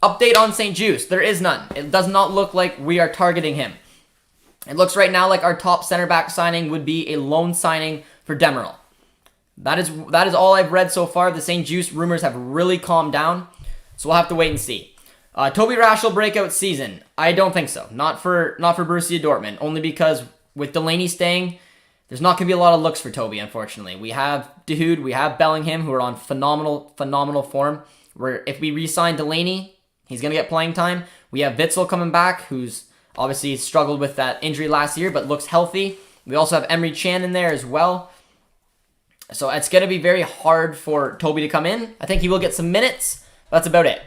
Update on St. Juice. There is none. It does not look like we are targeting him. It looks right now like our top center back signing would be a loan signing for Demiral. That is all I've read so far. The St. Juice rumors have really calmed down, so we'll have to wait and see. Toby Raschel breakout season. I don't think so. Not for Borussia Dortmund. Only because with Delaney staying, there's not going to be a lot of looks for Toby, unfortunately. We have Dahoud, we have Bellingham, who are on phenomenal form. Where if we re-sign Delaney, he's going to get playing time. We have Witzel coming back, who's obviously struggled with that injury last year, but looks healthy. We also have Emre Can in there as well. So it's going to be very hard for Toby to come in. I think he will get some minutes. That's about it.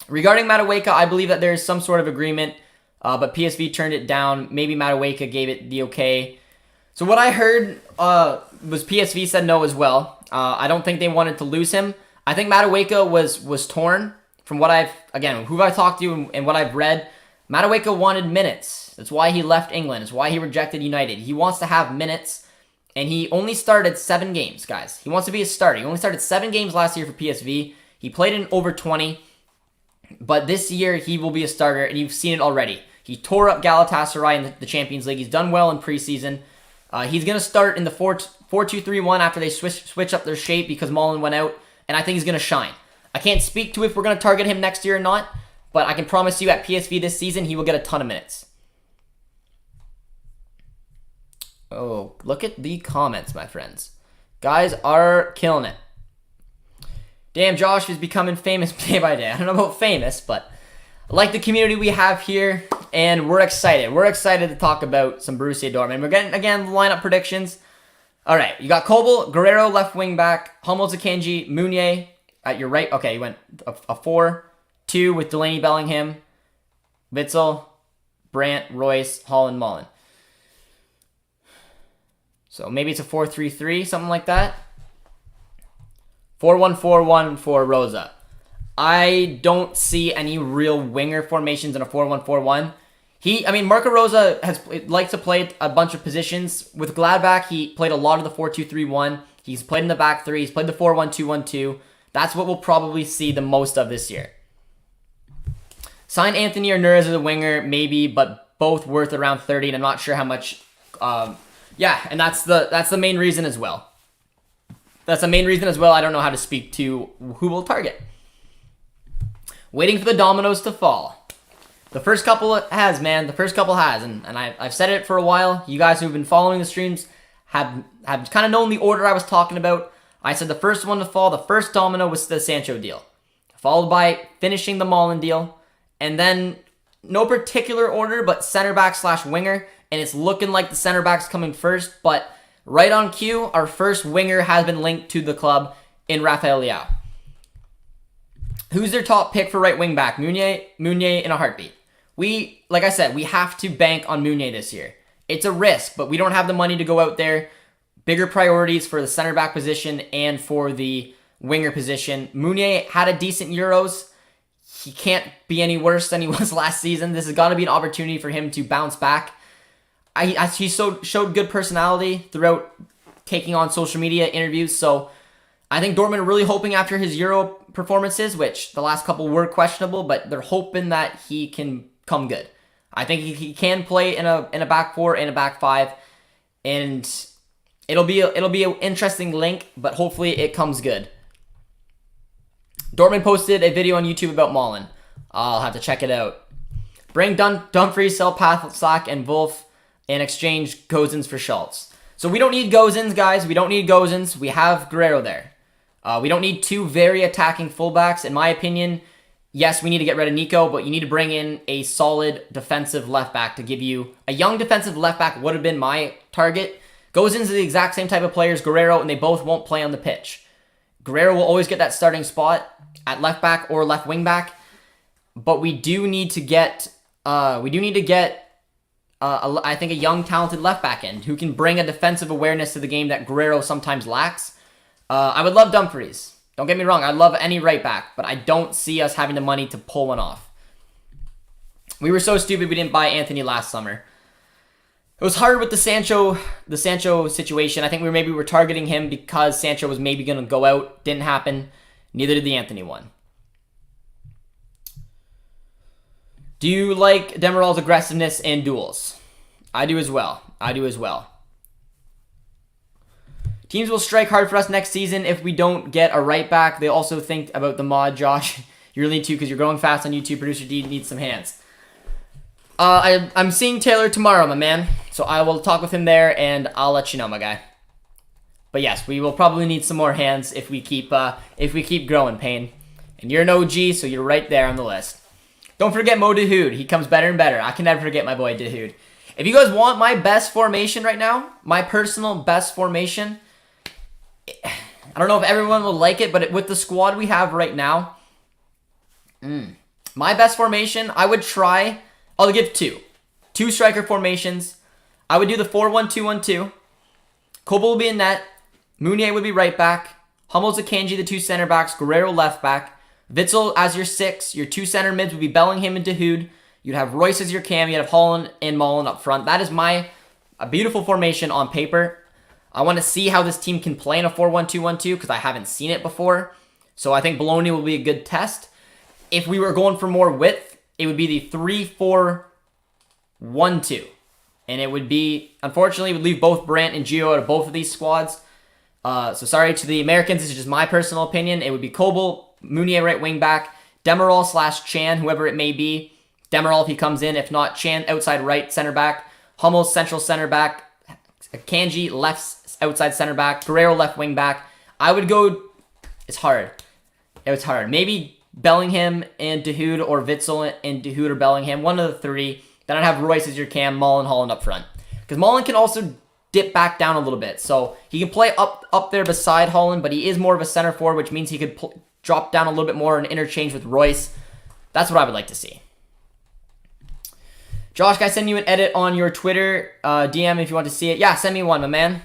Regarding Madueke, I believe that there is some sort of agreement, but PSV turned it down. Maybe Madueke gave it the okay. So what I heard was PSV said no as well. I don't think they wanted to lose him. I think Madueke was torn from what who I've talked to and what I've read. Madueke wanted minutes. That's why he left England. It's why he rejected United. He wants to have minutes, and he only started 7 games, guys. He wants to be a starter. He only started 7 games last year for PSV. He played in over 20. But this year, he will be a starter, and you've seen it already. He tore up Galatasaray in the Champions League. He's done well in preseason. He's going to start in the 4-2-3-1 after they switch up their shape because Malen went out, and I think he's going to shine. I can't speak to if we're going to target him next year or not, but I can promise you at PSV this season, he will get a ton of minutes. Oh, look at the comments, my friends. Guys are killing it. Damn, Josh is becoming famous day by day. I don't know about famous, but I like the community we have here, and we're excited. We're excited to talk about some Borussia Dortmund. We're getting, again, the lineup predictions. All right, you got Kobel, Guerrero, left wing back, Hummels, Akanji, Meunier at your right. Okay, you went a 4-2 with Delaney, Bellingham, Witzel, Brandt, Royce, Haaland, Malen. So maybe it's a 4-3-3, something like that. 4-1-4-1 for Rosa. I don't see any real winger formations in a 4-1-4-1. Marco Rosa likes to play a bunch of positions. With Gladbach, he played a lot of the 4-2-3-1. He's played in the back three. He's played the 4-1-2-1-2. That's what we'll probably see the most of this year. Sign Anthony or Nurez as a winger, maybe, but both worth around 30, and I'm not sure how much. And that's the main reason as well. That's the main reason as well. I don't know how to speak to who we'll target. Waiting for the dominoes to fall. The first couple has, man. The first couple has. And I've said it for a while. You guys who've been following the streams have kind of known the order I was talking about. I said the first one to fall, the first domino was the Sancho deal, followed by finishing the Malen deal, and then no particular order, but center back / winger, and it's looking like the center back's coming first, but right on cue, our first winger has been linked to the club in Rafael Leao. Who's their top pick for right wing back? Meunier in a heartbeat. Like I said, we have to bank on Meunier this year. It's a risk, but we don't have the money to go out there. Bigger priorities for the center back position and for the winger position. Meunier had a decent Euros. He can't be any worse than he was last season. This has got to be an opportunity for him to bounce back. He showed good personality throughout taking on social media interviews, so I think Dortmund are really hoping after his Euro performances, which the last couple were questionable, but they're hoping that he can come good. I think he can play in a back four and a back five, and it'll be an interesting link, but hopefully it comes good. Dortmund posted a video on YouTube about Malen. I'll have to check it out. Bring Dumfries, sell Pathak and Wolf, and exchange Gozens for Schultz. So we don't need Gozens, guys. We don't need Gozens. We have Guerrero there. We don't need two very attacking fullbacks. In my opinion, yes, we need to get rid of Nico, but you need to bring in a solid defensive left back to give you... A young defensive left back would have been my target. Gozens is the exact same type of player as Guerrero, and they both won't play on the pitch. Guerrero will always get that starting spot at left back or left wing back, but we do need to get... I think a young, talented left back in who can bring a defensive awareness to the game that Guerrero sometimes lacks. I would love Dumfries. Don't get me wrong. I love any right back, but I don't see us having the money to pull one off. We were so stupid we didn't buy Anthony last summer. It was hard with the Sancho situation. I think we were targeting him because Sancho was maybe going to go out. Didn't happen. Neither did the Anthony one. Do you like Demiral's aggressiveness in duels? I do as well. Teams will strike hard for us next season if we don't get a right back. They also think about the mod, Josh. You really need to because you're growing fast on YouTube. Producer D needs some hands. I'm seeing Taylor tomorrow, my man. So I will talk with him there and I'll let you know, my guy. But yes, we will probably need some more hands if we keep growing, Payne. And you're an OG, so you're right there on the list. Don't forget Mo Dahoud. He comes better and better. I can never forget my boy Dahoud. If you guys want my best formation right now, my personal best formation, I don't know if everyone will like it, but with the squad we have right now, my best formation, I would try, I'll give two striker formations. I would do the 4-1-2-1-2. Kobo will be in net. Meunier would be right back. Hummels, Akanji, the two center backs. Guerrero left back. Witsel as your 6. Your 2 center mids would be Bellingham and Dahoud. You'd have Royce as your cam. You'd have Holland and Malen up front. That is a beautiful formation on paper. I want to see how this team can play in a 4-1-2-1-2 because I haven't seen it before. So I think Bologna will be a good test. If we were going for more width, it would be the 3-4-1-2. And it would be, unfortunately, it would leave both Brandt and Gio out of both of these squads. So sorry to the Americans, this is just my personal opinion. It would be Kobel, Meunier right wing back, Demiral / Chan, whoever it may be. Demiral if he comes in, if not, Chan outside right center back, Hummels central center back, Kanji left outside center back, Guerrero left wing back. I would go, it's hard. Maybe Bellingham and Dahoud or Witsel and Dahoud or Bellingham, one of the three. Then I'd have Royce as your cam, Malen, Holland up front. Because Malen can also dip back down a little bit. So he can play up there beside Holland, but he is more of a center forward, which means he could drop down a little bit more and interchange with Royce. That's what I would like to see. Josh, can I send you an edit on your Twitter DM if you want to see it? Yeah, send me one, my man.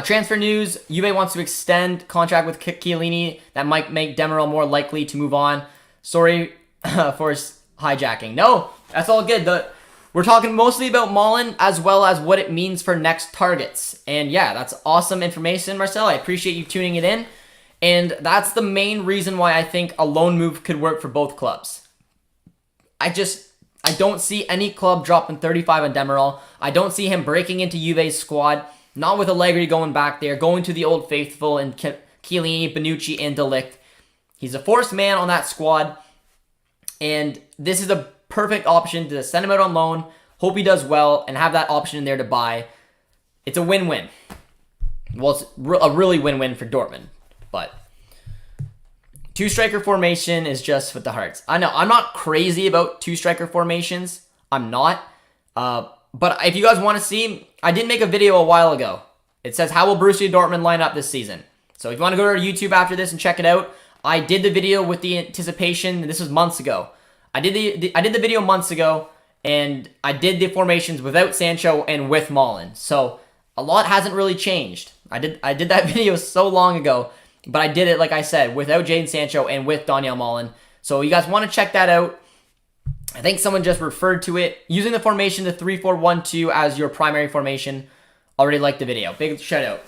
Transfer news. Juve wants to extend contract with Chiellini. That might make Demiral more likely to move on. Sorry for hijacking. No, that's all good. We're talking mostly about Malen as well as what it means for next targets. And yeah, that's awesome information, Marcel. I appreciate you tuning it in. And that's the main reason why I think a loan move could work for both clubs. I don't see any club dropping 35 on Demiral. I don't see him breaking into Juve's squad. Not with Allegri going back there, going to the old faithful and Chiellini, Bonucci, and De Ligt. He's a forced man on that squad. And this is a perfect option to send him out on loan, hope he does well, and have that option in there to buy. it's a win-win. Well, it's a really win-win for Dortmund, but two-striker formation is just with the hearts. I know, I'm not crazy about two-striker formations. I'm not. But if you guys want to see, I did make a video a while ago. It says, how will Borussia Dortmund line up this season? So if you want to go to YouTube after this and check it out, I did the video with the anticipation, and this was months ago. I did the video months ago, and I did the formations without Sancho and with Malen. So a lot hasn't really changed. I did that video so long ago, but I did it, like I said, without Jadon Sancho and with Donyell Malen. So you guys want to check that out. I think someone just referred to it. Using the formation, the 3-4-1-2 as your primary formation. Already liked the video. Big shout out.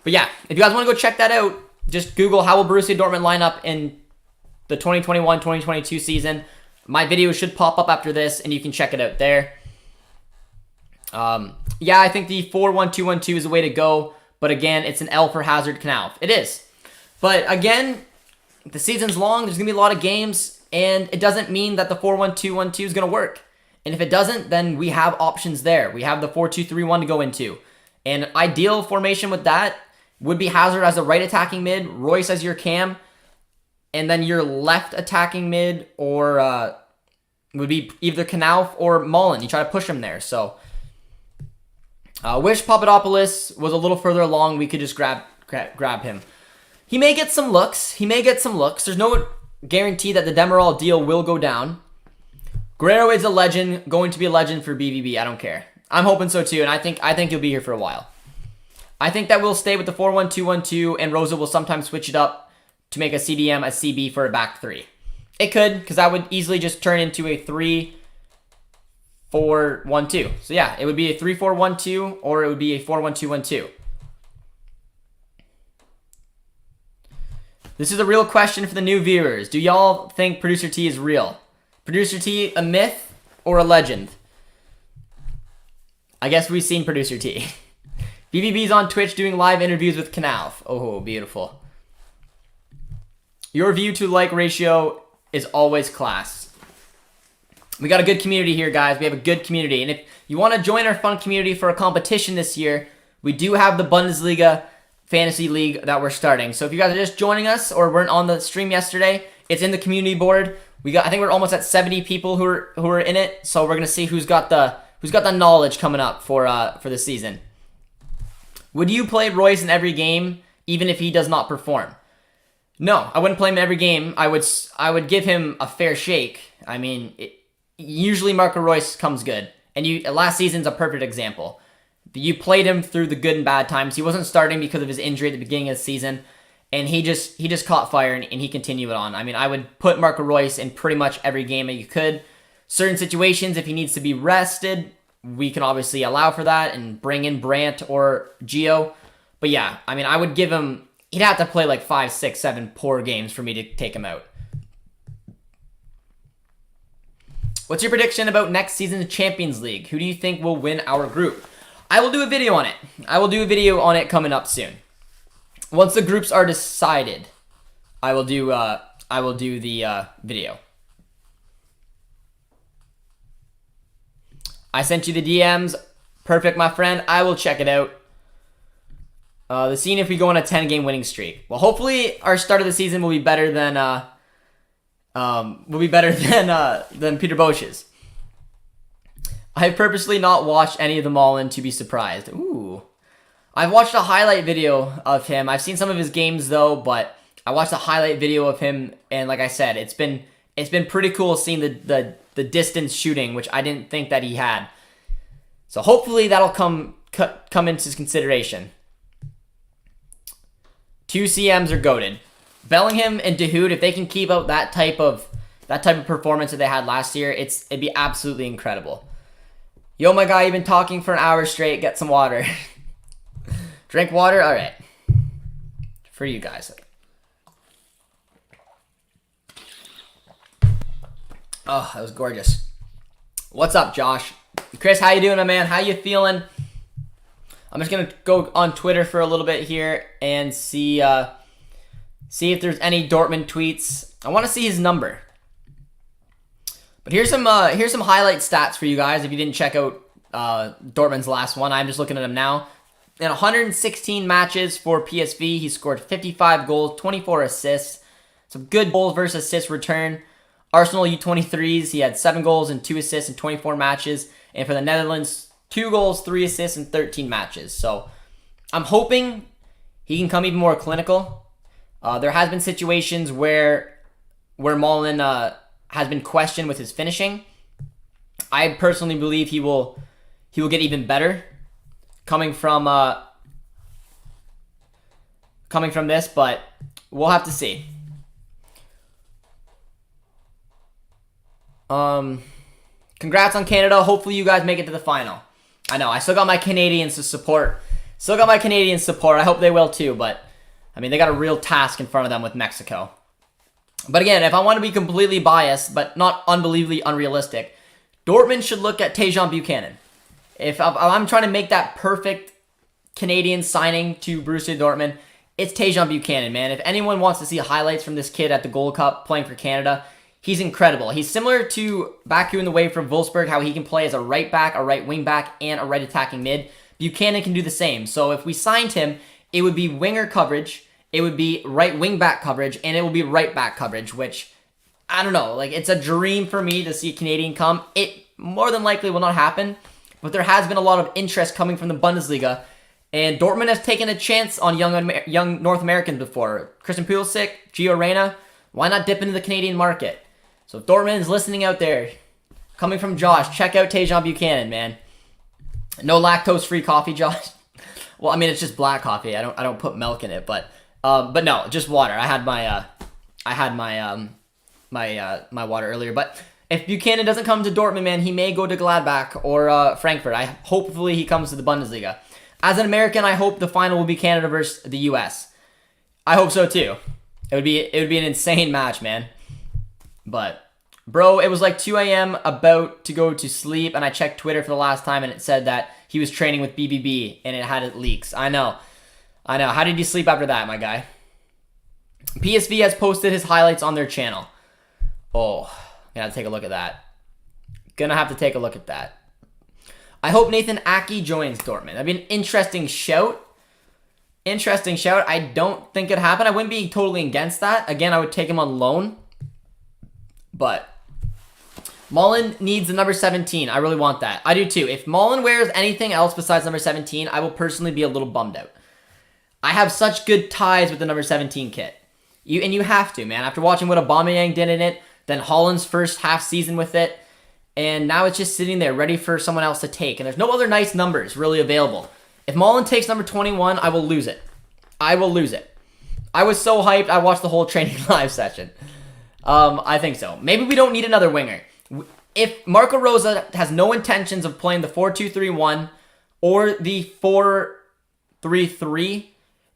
But yeah, if you guys want to go check that out, just Google how will Borussia Dortmund line up in the 2021-2022 season. My video should pop up after this, and you can check it out there. Yeah, I think the 4-1-2-1-2 is the way to go. But again, it's an L for Hazard Knauf. It is. But again, the season's long. There's going to be a lot of games. And it doesn't mean that the 4-1-2-1-2 is going to work. And if it doesn't, then we have options there. We have the 4-2-3-1 to go into. And ideal formation with that would be Hazard as a right attacking mid, Royce as your cam, and then your left attacking mid or would be either Knauf or Malen. You try to push him there. So wish Papadopoulos was a little further along. We could just grab him. He may get some looks. There's no guarantee that the Demiral deal will go down. Guerrero is a legend, going to be a legend for BVB. I don't care. I'm hoping so too, and I think he'll be here for a while. I think that we'll stay with the 4-1-2-1-2, and Rosa will sometimes switch it up to make a CDM, a CB for a back three. It could, because that would easily just turn into a 3-4-1-2. So yeah, it would be a 3-4-1-2, or it would be a 4-1-2-1-2. This is a real question for the new viewers. Do y'all think Producer T is real? Producer T, a myth or a legend? I guess we've seen Producer T. BBB's on Twitch doing live interviews with Knauf. Oh, beautiful. Your view to like ratio is always class. We got a good community here, guys. We have a good community. And if you want to join our fun community for a competition this year, we do have the Bundesliga Fantasy League that we're starting. So if you guys are just joining us or weren't on the stream yesterday, it's in the community board. I think we're almost at 70 people who are in it. So we're gonna see who's got the knowledge coming up for the season. Would you play Royce in every game, even if he does not perform? No, I wouldn't play him every game. I would give him a fair shake. I mean, usually Marco Royce comes good, and last season's a perfect example. You played him through the good and bad times. He wasn't starting because of his injury at the beginning of the season, and he just caught fire and he continued it on. I mean, I would put Marco Royce in pretty much every game that you could. Certain situations, if he needs to be rested, we can obviously allow for that and bring in Brandt or Gio. But yeah, I mean, I would give him. He'd have to play like 5, 6, 7 poor games for me to take him out. What's your prediction about next season's Champions League? Who do you think will win our group? I will do a video on it. Coming up soon. Once the groups are decided, I will do the video. I sent you the DMs. Perfect, my friend. I will check it out. The scene if we go on a 10-game winning streak. Well, hopefully our start of the season will be better than Peter Bosch's. I have purposely not watched any of the Malen to be surprised. Ooh. I've watched a highlight video of him. I've seen some of his games though, but I watched a highlight video of him, and like I said, it's been pretty cool seeing the distance shooting, which I didn't think that he had. So hopefully that'll come into consideration. 2 CMs are goated. Bellingham and Dahoud, if they can keep up that type of performance that they had last year, it'd be absolutely incredible. Yo, my guy, you've been talking for an hour straight. Get some water. Drink water? All right. For you guys. Oh, that was gorgeous. What's up, Josh? Chris, how you doing, my man? How you feeling? I'm just going to go on Twitter for a little bit here and see if there's any Dortmund tweets. I want to see his number. But here's some highlight stats for you guys if you didn't check out Dortmund's last one. I'm just looking at them now. In 116 matches for PSV, he scored 55 goals, 24 assists. Some good goals versus assist return. Arsenal U23s, he had 7 goals and 2 assists in 24 matches. And for the Netherlands, 2 goals, 3 assists in 13 matches. So I'm hoping he can come even more clinical. There has been situations where Malen has been questioned with his finishing. I personally believe he will get even better coming from this, but we'll have to see. Congrats on Canada. Hopefully you guys make it to the final. I know I still got my Canadians to support. I hope they will too, but I mean they got a real task in front of them with Mexico. But again, if I want to be completely biased, but not unbelievably unrealistic, Dortmund should look at Tajon Buchanan. If I'm trying to make that perfect Canadian signing to Borussia Dortmund, it's Tajon Buchanan, man. If anyone wants to see highlights from this kid at the Gold Cup playing for Canada, he's incredible. He's similar to Baku in the way from Wolfsburg, how he can play as a right back, a right wing back, and a right attacking mid. Buchanan can do the same. So if we signed him, it would be winger coverage, it would be right wing back coverage, and it would be right back coverage, which, I don't know, like it's a dream for me to see a Canadian come. It more than likely will not happen, but there has been a lot of interest coming from the Bundesliga, and Dortmund has taken a chance on young North Americans before. Christian Pulisic, Gio Reyna, why not dip into the Canadian market? So if Dortmund is listening out there, coming from Josh, check out Tajon Buchanan, man. No lactose-free coffee, Josh. Well, I mean it's just black coffee. I don't put milk in it, but no, just water. I had my water earlier. But if Buchanan doesn't come to Dortmund, man, he may go to Gladbach or Frankfurt. Hopefully he comes to the Bundesliga. As an American, I hope the final will be Canada versus the U.S. I hope so too. It would be an insane match, man. But, bro, it was like 2 a.m. about to go to sleep, and I checked Twitter for the last time, and it said that he was training with BBB, and it had leaks. I know. How did you sleep after that, my guy? PSV has posted his highlights on their channel. Oh, gonna have to take a look at that. I hope Nathan Ake joins Dortmund. That'd be an interesting shout. I don't think it'd happen. I wouldn't be totally against that. Again, I would take him on loan. But Malen needs the number 17. I really want that. I do too. If Malen wears anything else besides number 17, I will personally be a little bummed out. I have such good ties with the number 17 kit. You have to, man. After watching what Aubameyang did in it, then Holland's first half season with it, and now it's just sitting there ready for someone else to take. And there's no other nice numbers really available. If Malen takes number 21, I will lose it. I was so hyped. I watched the whole training live session. I think so. Maybe we don't need another winger. If Marco Rosa has no intentions of playing the 4-2-3-1 or the 4-3-3,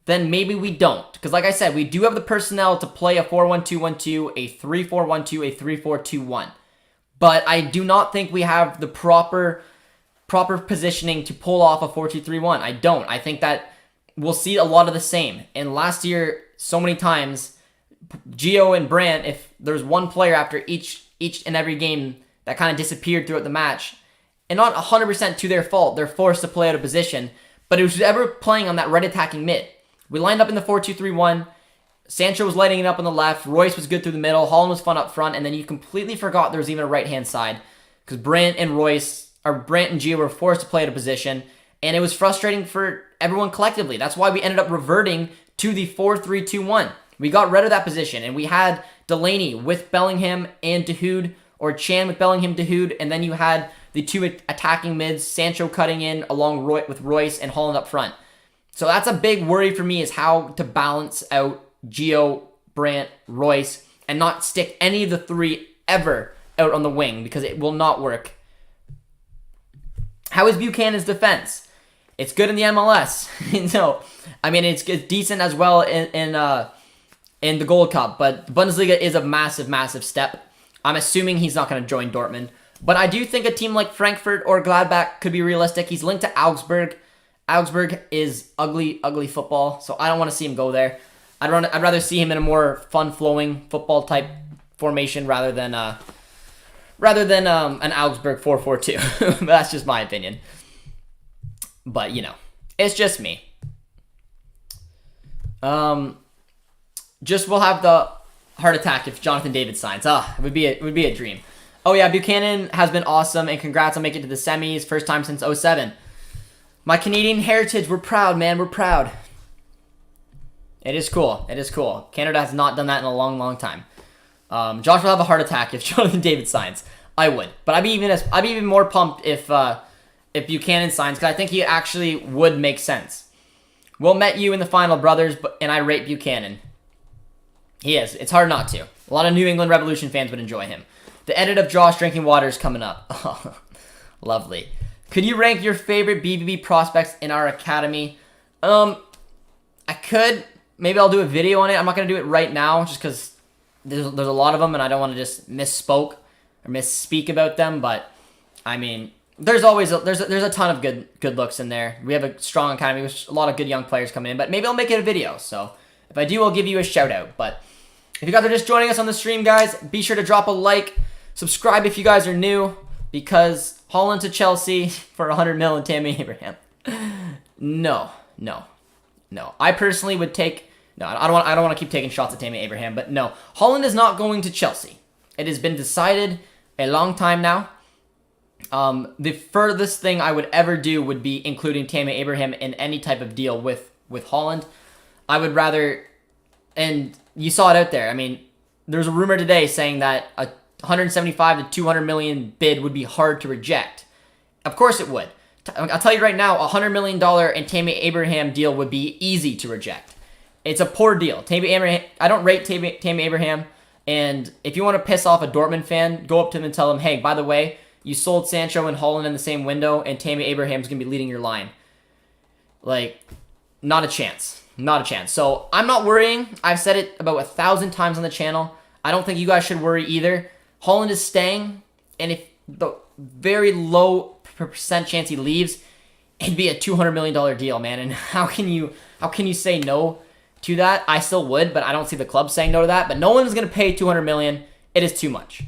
then maybe we don't. Because like I said, we do have the personnel to play a 4-1-2-1-2, a 3-4-1-2, a 3-4-2-1. But I do not think we have the proper positioning to pull off a 4-2-3-1. I don't. I think that we'll see a lot of the same. And last year, so many times, Gio and Brandt, if there's one player after each and every game that kind of disappeared throughout the match, and not 100% to their fault, they're forced to play out of position, but it was whoever playing on that right attacking mid. We lined up in the 4-2-3-1, Sancho was lighting it up on the left, Royce was good through the middle, Holland was fun up front, and then you completely forgot there was even a right-hand side, because Brandt and Gio were forced to play out of position, and it was frustrating for everyone collectively. That's why we ended up reverting to the 4-3-2-1. We got rid of that position, and we had Delaney with Bellingham and Dahoud, or Chan with Bellingham, Dahoud, and then you had the two attacking mids, Sancho cutting in along with Royce and Holland up front. So that's a big worry for me, is how to balance out Gio, Brandt, Royce, and not stick any of the three ever out on the wing, because it will not work. How is Buchanan's defense? It's good in the MLS. No, I mean, it's decent as well in the Gold Cup, but the Bundesliga is a massive, massive step. I'm assuming he's not going to join Dortmund, but I do think a team like Frankfurt or Gladbach could be realistic. He's linked to Augsburg. Augsburg is ugly, ugly football, so I don't want to see him go there. I'd rather see him in a more fun-flowing football-type formation rather than an Augsburg 4-4-2. That's just my opinion. But, you know, It's just me. Just we'll have the heart attack if Jonathan David signs. It would be a dream. Oh yeah, Buchanan has been awesome, and congrats on making it to the semis. First time since 07. My Canadian heritage, we're proud, man. We're proud. It is cool. It is cool. Canada has not done that in a long, long time. Josh will have a heart attack if Jonathan David signs. I would, but I'd be even more pumped if Buchanan signs, because I think he actually would make sense. Will met you in the final, brothers, and I rate Buchanan. He is. It's hard not to. A lot of New England Revolution fans would enjoy him. The edit of Josh drinking water is coming up. Oh, lovely. Could you rank your favorite BBB prospects in our academy? I could. Maybe I'll do a video on it. I'm not going to do it right now just because there's a lot of them and I don't want to just misspeak about them. But, I mean, there's a ton of good looks in there. We have a strong academy with a lot of good young players coming in. But maybe I'll make it a video. So, if I do, I'll give you a shout out. But if you guys are just joining us on the stream, guys, be sure to drop a like. Subscribe if you guys are new, because Holland to Chelsea for 100 mil and Tammy Abraham. No. I personally would take. No, I don't want to keep taking shots at Tammy Abraham, but no, Holland is not going to Chelsea. It has been decided a long time now. The furthest thing I would ever do would be including Tammy Abraham in any type of deal with Holland. I would rather, and you saw it out there. I mean, there's a rumor today saying that a 175 to 200 million bid would be hard to reject. Of course it would. I'll tell you right now, a $100 million and Tammy Abraham deal would be easy to reject. It's a poor deal. Tammy Abraham, I don't rate Tammy Abraham, and if you want to piss off a Dortmund fan, go up to him and tell him, hey, by the way, you sold Sancho and Holland in the same window, and Tammy Abraham's going to be leading your line. Like, not a chance. Not a chance. So, I'm not worrying. I've said it about 1,000 times on the channel. I don't think you guys should worry either. Holland is staying, and if the very low percent chance he leaves, it'd be a $200 million deal, man. And how can you say no to that? I still would, but I don't see the club saying no to that. But no one is going to pay $200 million. It is too much.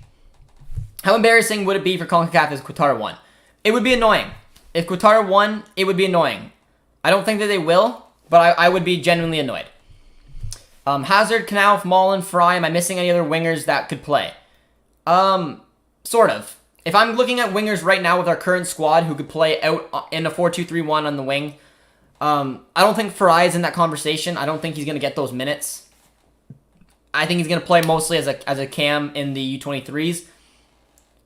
How embarrassing would it be for CONCACAF if Qatar won? It would be annoying. If Qatar won, it would be annoying. I don't think that they will, but I would be genuinely annoyed. Hazard, Knauf, Malen, Fry. Am I missing any other wingers that could play? Sort of. If I'm looking at wingers right now with our current squad who could play out in a 4-2-3-1 on the wing, I don't think Fry is in that conversation. I don't think he's going to get those minutes. I think he's going to play mostly as a cam in the U23s.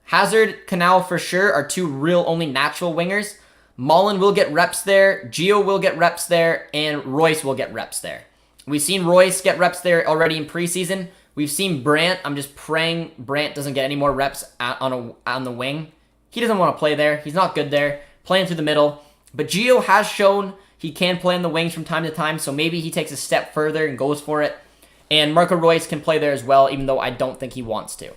Hazard, Knauf for sure are two real only natural wingers. Malen will get reps there. Gio will get reps there. And Royce will get reps there. We've seen Royce get reps there already in preseason. We've seen Brandt. I'm just praying Brandt doesn't get any more reps on the wing. He doesn't want to play there. He's not good there. Playing through the middle. But Gio has shown he can play in the wings from time to time, so maybe he takes a step further and goes for it. And Marco Royce can play there as well, even though I don't think he wants to.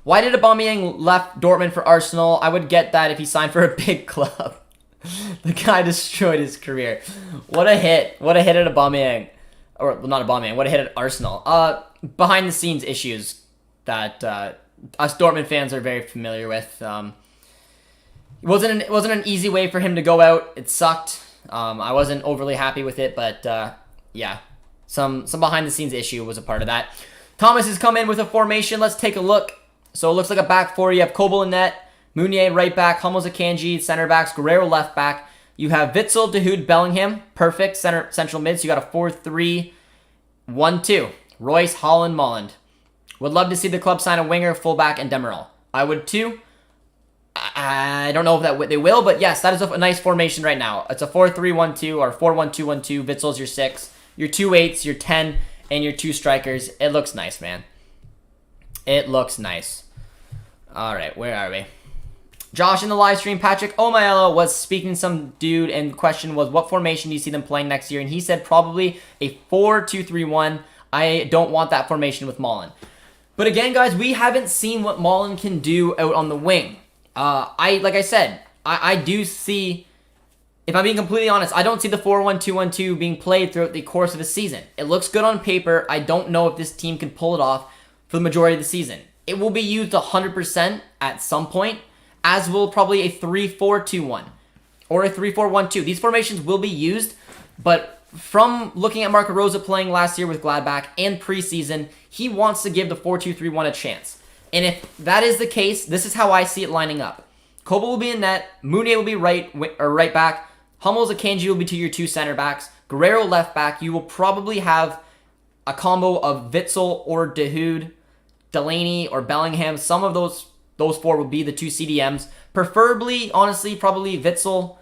Why did Aubameyang left Dortmund for Arsenal? I would get that if he signed for a big club. The guy destroyed his career. What a hit. What a hit at Aubameyang. Or, well, not Aubameyang. What a hit at Arsenal. Behind the scenes issues that us Dortmund fans are very familiar with. It wasn't an easy way for him to go out. It sucked. I wasn't overly happy with it, but yeah. Some behind the scenes issue was a part of that. Thomas has come in with a formation. Let's take a look. So it looks like a back four. You have Kobel in net, Meunier right back, Hummels, Akanji, center backs, Guerrero left back. You have Witsel, Dahoud, Bellingham, perfect central mid. So you got a 4-3-1-2. Royce, Holland, Molland. Would love to see the club sign a winger, fullback, and Demirel. I would too. I don't know if they will, but yes, that is a nice formation right now. It's a 4-3-1-2 or 4-1-2-1-2. Witzel's your 6, your 2 8s, your 10, and your 2 strikers. It looks nice, man. It looks nice. All right, where are we? Josh in the live stream, Patrick Omaello was speaking to some dude, and the question was, what formation do you see them playing next year? And he said probably a 4-2-3-1. I don't want that formation with Malen. But again, guys, we haven't seen what Malen can do out on the wing. Like I said, I do see, if I'm being completely honest, I don't see the 4-1-2-1-2 being played throughout the course of a season. It looks good on paper. I don't know if this team can pull it off for the majority of the season. It will be used 100% at some point, as will probably a 3-4-2-1 or a 3-4-1-2. These formations will be used, but from looking at Marco Rose playing last year with Gladbach and preseason, he wants to give the 4-2-3-1 a chance. And if that is the case, this is how I see it lining up. Kobel will be in net, Mounier will be right back, Hummels, Akanji will be your 2 center backs, Guerrero left back. You will probably have a combo of Witsel or De Hood, Delaney or Bellingham. Some of those 4 will be the 2 CDMs. Preferably, honestly, probably Witsel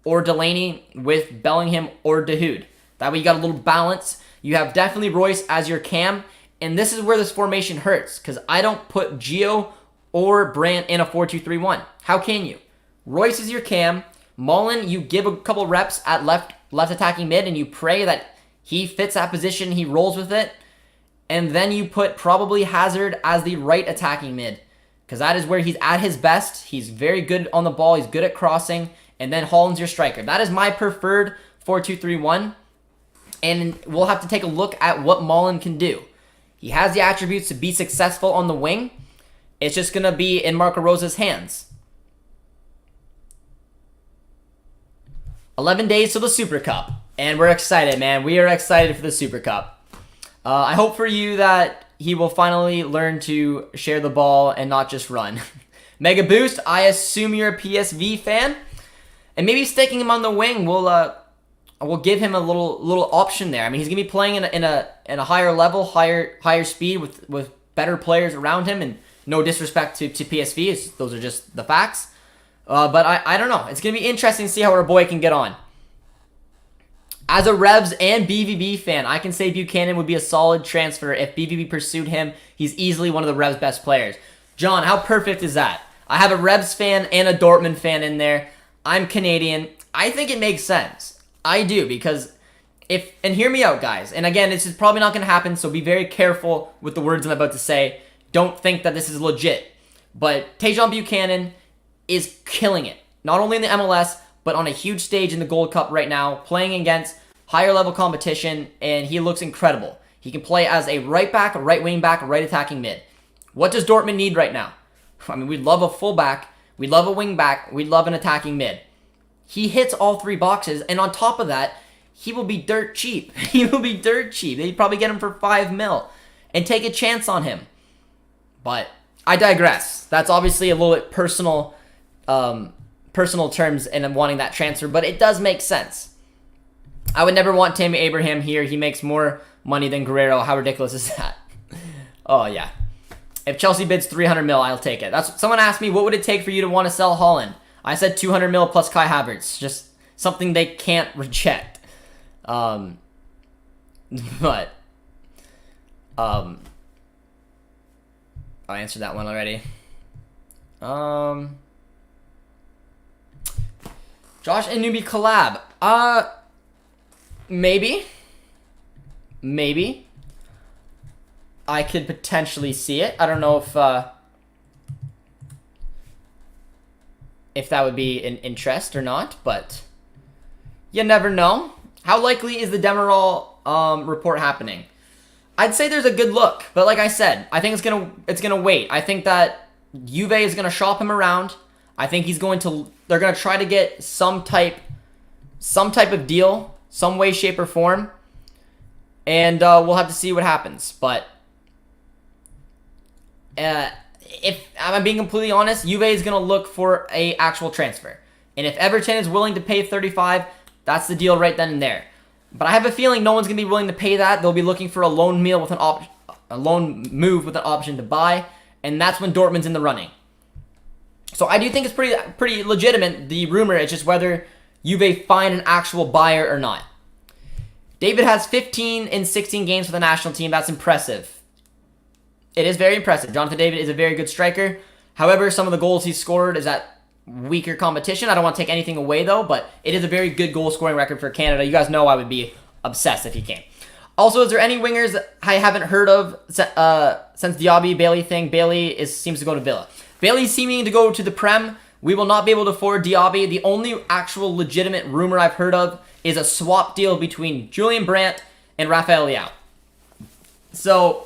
or Delaney with Bellingham or De Hood. That way you got a little balance. You have definitely Royce as your cam. And this is where this formation hurts, because I don't put Gio or Brandt in a 4-2-3-1. How can you? Royce is your cam. Malen, you give a couple reps at left attacking mid, and you pray that he fits that position, he rolls with it. And then you put probably Hazard as the right attacking mid, because that is where he's at his best. He's very good on the ball. He's good at crossing. And then Holland's your striker. That is my preferred 4-2-3-1. And we'll have to take a look at what Malen can do. He has the attributes to be successful on the wing. It's just going to be in Marco Rose's hands. 11 days to the Super Cup. And we're excited, man. We are excited for the Super Cup. I hope for you that he will finally learn to share the ball and not just run. Mega Boost, I assume you're a PSV fan. And maybe sticking him on the wing will give him a little option there. I mean, he's gonna be playing in a higher level, higher speed with better players around him. And no disrespect to PSV, those are just the facts. But I don't know. It's gonna be interesting to see how our boy can get on. As a Revs and BVB fan, I can say Buchanan would be a solid transfer if BVB pursued him. He's easily one of the Revs' best players. John, how perfect is that? I have a Revs fan and a Dortmund fan in there. I'm Canadian. I think it makes sense. I do, because and hear me out, guys. And again, this is probably not going to happen, so be very careful with the words I'm about to say. Don't think that this is legit. But Tajon Buchanan is killing it. Not only in the MLS, but on a huge stage in the Gold Cup right now, playing against higher level competition, and he looks incredible. He can play as a right back, a right wing back, a right attacking mid. What does Dortmund need right now? I mean, we'd love a fullback, we'd love a wing back, we'd love an attacking mid. He hits all 3 boxes, and on top of that, he will be dirt cheap. He will be dirt cheap. They'd probably get him for $5 million and take a chance on him. But I digress. That's obviously a little bit personal terms in wanting that transfer, but it does make sense. I would never want Tammy Abraham here. He makes more money than Guerrero. How ridiculous is that? Oh, yeah. If Chelsea bids $300 million, I'll take it. Someone asked me, what would it take for you to want to sell Holland? I said $200 million plus Kai Havertz. Just something they can't reject. I answered that one already. Josh and Newbie collab. Maybe. I could potentially see it. I don't know if that would be an interest or not, but you never know. How likely is the Demirol report happening? I'd say there's a good look, but like I said, I think it's gonna wait. I think that Juve is gonna shop him around. I think they're gonna try to get some type of deal, some way, shape, or form, and we'll have to see what happens. But if I'm being completely honest, Juve is gonna look for a actual transfer, and if Everton is willing to pay 35, that's the deal right then and there. But I have a feeling no one's gonna be willing to pay that. They'll be looking for a loan move with an option to buy, and that's when Dortmund's in the running. So I do think it's pretty legitimate, the rumor. It's just whether Juve find an actual buyer or not. David has 15 in 16 games for the national team. That's impressive. It is very impressive. Jonathan David is a very good striker. However, some of the goals he's scored is at weaker competition. I don't want to take anything away, though, but it is a very good goal-scoring record for Canada. You guys know I would be obsessed if he came. Also, is there any wingers I haven't heard of since Diaby Bailey thing? Bailey seems to go to Villa. Bailey's seeming to go to the Prem. We will not be able to afford Diaby. The only actual legitimate rumor I've heard of is a swap deal between Julian Brandt and Rafael Leao. So,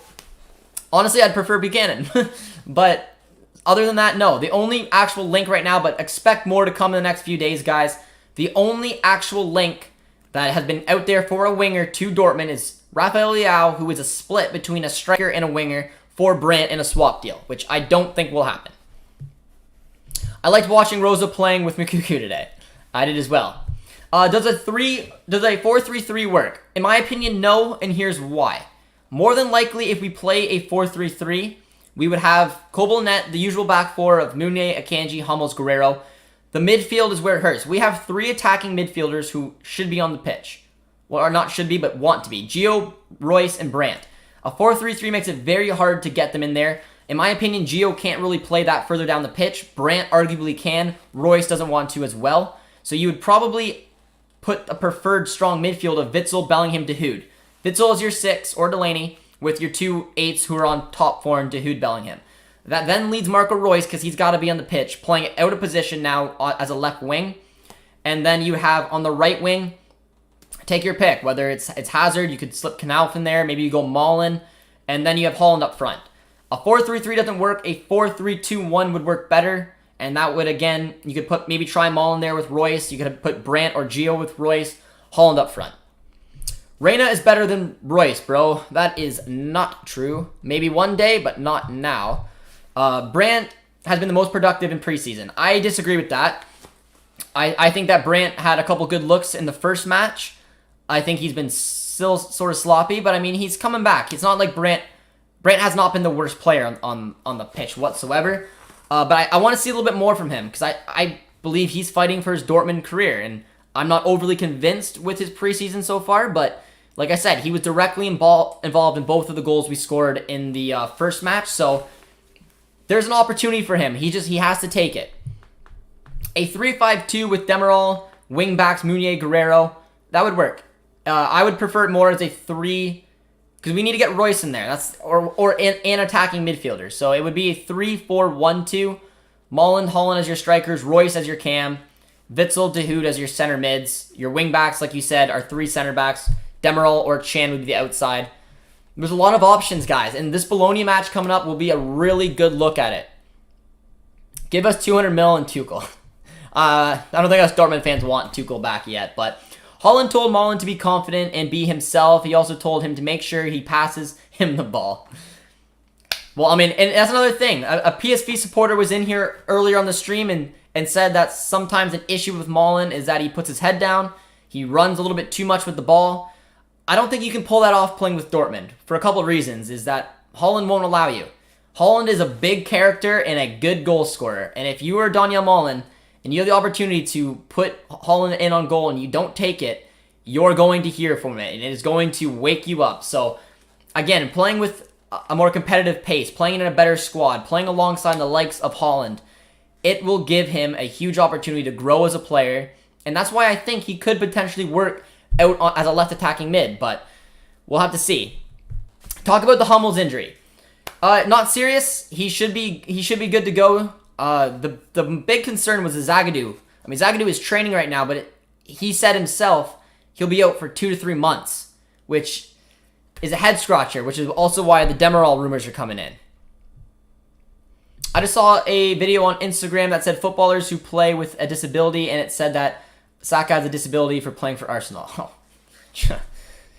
honestly, I'd prefer Buchanan. But other than that, no. The only actual link right now, but expect more to come in the next few days, guys. The only actual link that has been out there for a winger to Dortmund is Rafael Leao, who is a split between a striker and a winger for Brandt in a swap deal, which I don't think will happen. I liked watching Rosa playing with Mikuku today. I did as well. Does a 4-3-3 work? In my opinion, no, and here's why. More than likely, if we play a 4-3-3, we would have Kobel net, the usual back four of Meunier, Akanji, Hummels, Guerrero. The midfield is where it hurts. We have 3 attacking midfielders who should be on the pitch. Well, or not should be, but want to be. Gio, Royce, and Brandt. A 4-3-3 makes it very hard to get them in there. In my opinion, Gio can't really play that further down the pitch. Brandt arguably can. Royce doesn't want to as well. So you would probably put a preferred strong midfield of Witsel, Bellingham, Dahoud. Witsel is your 6, or Delaney, with your 2 8s who are on top form, Dahoud, Bellingham. That then leads Marco Royce, because he's got to be on the pitch, playing out of position now as a left wing. And then you have on the right wing, take your pick. Whether it's Hazard, you could slip Knauf in there. Maybe you go Malen. And then you have Haaland up front. A 4-3-3 doesn't work. A 4-3-2-1 would work better. And that would, again, you could put maybe try Malen there with Royce. You could put Brandt or Gio with Royce. Haaland up front. Reina is better than Royce, bro. That is not true. Maybe one day, but not now. Brandt has been the most productive in preseason. I disagree with that. I think that Brandt had a couple good looks in the first match. I think he's been still sort of sloppy, but I mean, he's coming back. It's not like Brandt has not been the worst player on the pitch whatsoever. But I want to see a little bit more from him, because I believe he's fighting for his Dortmund career, and I'm not overly convinced with his preseason so far, but like I said, he was directly involved in both of the goals we scored in the first match, so there's an opportunity for him. He has to take it. A 3-5-2 with Demiral, wing backs, Meunier, Guerrero, that would work. I would prefer it more as a 3, because we need to get Royce in there. Or an attacking midfielder. So it would be a 3-4-1-2. Malen, Haaland as your strikers, Royce as your cam, Witsel, Dahoud as your center mids. Your wing backs, like you said, are 3 center backs. Demiral or Chan would be the outside. There's a lot of options, guys, and this Bologna match coming up will be a really good look at it. Give us 200 mil and Tuchel. I don't think us Dortmund fans want Tuchel back yet, but Haaland told Malen to be confident and be himself. He also told him to make sure he passes him the ball. Well, I mean, and that's another thing. A PSV supporter was in here earlier on the stream and said that sometimes an issue with Malen is that he puts his head down. He runs a little bit too much with the ball. I don't think you can pull that off playing with Dortmund for a couple of reasons, is that Haaland won't allow you. Haaland is a big character and a good goal scorer. And if you are Donyell Malen and you have the opportunity to put Haaland in on goal and you don't take it, you're going to hear from it. And it is going to wake you up. So, again, playing with a more competitive pace, playing in a better squad, playing alongside the likes of Haaland, it will give him a huge opportunity to grow as a player. And that's why I think he could potentially work out as a left attacking mid, but we'll have to see. Talk about the Hummels injury. Not serious. He should be good to go. The big concern was the Zagadou. I mean, Zagadou is training right now, but he said himself he'll be out for 2 to 3 months, which is a head scratcher, which is also why the Demiral rumors are coming in. I just saw a video on Instagram that said footballers who play with a disability, and it said that Saka has a disability for playing for Arsenal. Oh,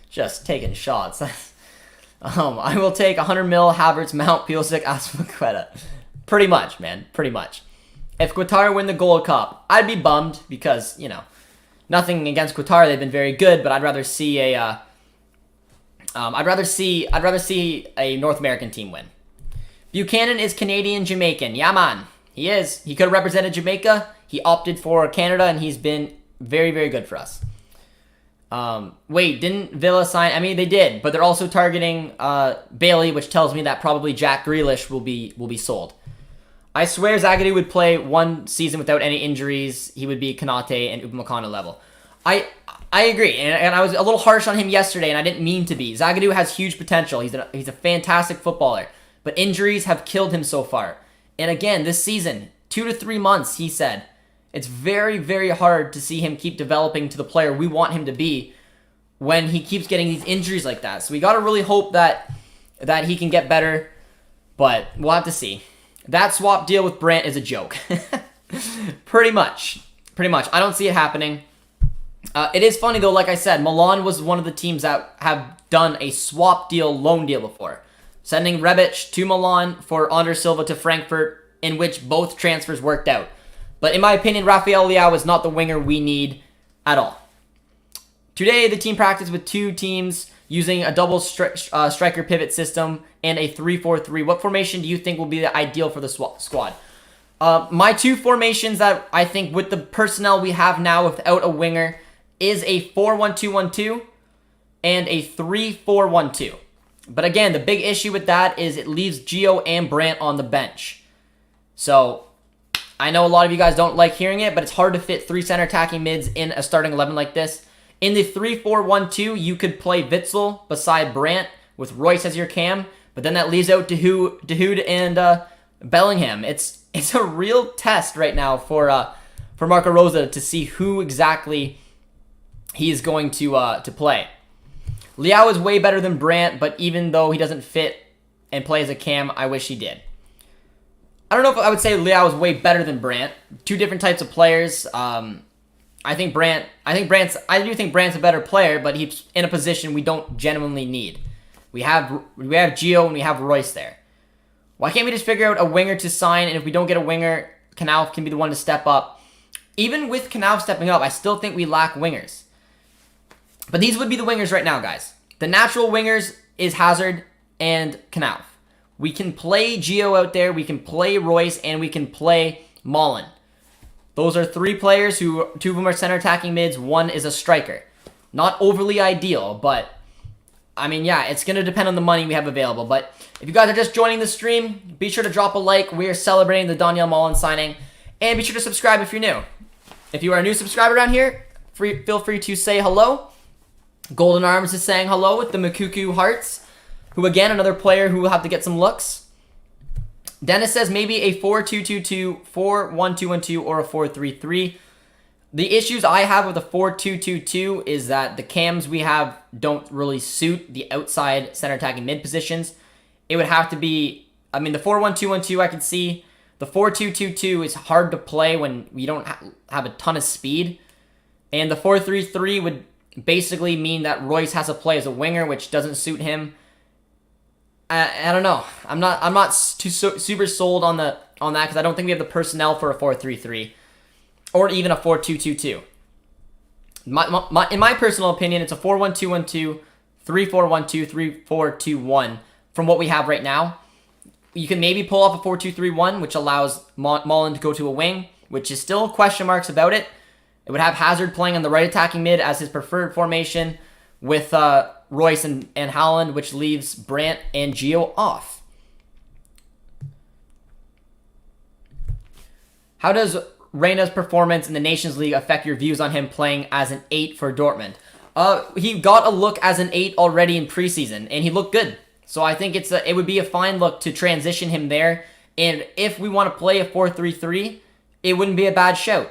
just taking shots. I will take 100 mil, Havertz, Mount, Pulisic, Aspilicueta. Pretty much, man. Pretty much. If Qatar win the Gold Cup, I'd be bummed because, you know, nothing against Qatar. They've been very good, but I'd rather see a I'd rather see a North American team win. Buchanan is Canadian Jamaican. Yeah, man. He is. He could have represented Jamaica. He opted for Canada, and he's been very, very good for us. Wait, didn't Villa sign? I mean, they did, but they're also targeting Bailey, which tells me that probably Jack Grealish will be sold. I swear Zagadou would play one season without any injuries. He would be Konate and Upamecano level. I agree, and I was a little harsh on him yesterday, and I didn't mean to be. Zagadou has huge potential. He's a fantastic footballer, but injuries have killed him so far. And again, this season, 2 to 3 months, he said. It's very, very hard to see him keep developing to the player we want him to be when he keeps getting these injuries like that. So we got to really hope that he can get better, but we'll have to see. That swap deal with Brandt is a joke. Pretty much. Pretty much. I don't see it happening. It is funny, though, like I said, Milan was one of the teams that have done a swap deal, loan deal before. Sending Rebic to Milan for Andre Silva to Frankfurt, in which both transfers worked out. But in my opinion, Rafael Leao is not the winger we need at all. Today, the team practiced with two teams using a double striker pivot system and a 3-4-3. What formation do you think will be the ideal for the squad? My two formations that I think with the personnel we have now without a winger is a 4-1-2-1-2 and a 3-4-1-2. But again, the big issue with that is it leaves Gio and Brandt on the bench. So I know a lot of you guys don't like hearing it, but it's hard to fit three center attacking mids in a starting 11 like this. In the 3-4-1-2, you could play Witsel beside Brandt with Royce as your cam, but then that leaves out Dahoud and Bellingham. It's a real test right now for Marco Rose to see who exactly he is going to play. Leao is way better than Brandt, but even though he doesn't fit and play as a cam, I wish he did. I don't know if I would say Leao is way better than Brandt. Two different types of players. I do think Brandt's a better player, but he's in a position we don't genuinely need. We have Gio and we have Royce there. Why can't we just figure out a winger to sign? And if we don't get a winger, Knauf can be the one to step up. Even with Knauf stepping up, I still think we lack wingers. But these would be the wingers right now, guys. The natural wingers is Hazard and Knauf. We can play Gio out there, we can play Royce, and we can play Malen. Those are three players who, two of them are center attacking mids, one is a striker. Not overly ideal, but I mean, yeah, it's going to depend on the money we have available. But if you guys are just joining the stream, be sure to drop a like. We are celebrating the Donyell Malen signing. And be sure to subscribe if you're new. If you are a new subscriber around here, feel free to say hello. Golden Arms is saying hello with the Makuku Hearts, who again, another player who will have to get some looks. Dennis says maybe a 4-2-2-2, 4-1-2-1-2, or a 4-3-3. The issues I have with a 4-2-2-2 is that the cams we have don't really suit the outside center attacking mid positions. It would have to be, I mean, the 4-1-2-1-2 I can see. The 4-2-2-2 is hard to play when we don't have a ton of speed. And the 4-3-3 would basically mean that Royce has to play as a winger, which doesn't suit him. I don't know. I'm not super sold on that because I don't think we have the personnel for a 4-3-3 or even a 4-2-2-2. In my personal opinion, it's a 4-1-2-1-2, 3-4-1-2, 3-4-2-1 from what we have right now. You can maybe pull off a 4-2-3-1, which allows Malen to go to a wing, which is still question marks about it. It would have Hazard playing on the right attacking mid as his preferred formation with Royce and Haaland, which leaves Brandt and Gio off. How does Reina's performance in the Nations League affect your views on him playing as an 8 for Dortmund? He got a look as an 8 already in preseason, and he looked good. So I think it would be a fine look to transition him there. And if we want to play a 4-3-3, it wouldn't be a bad shout.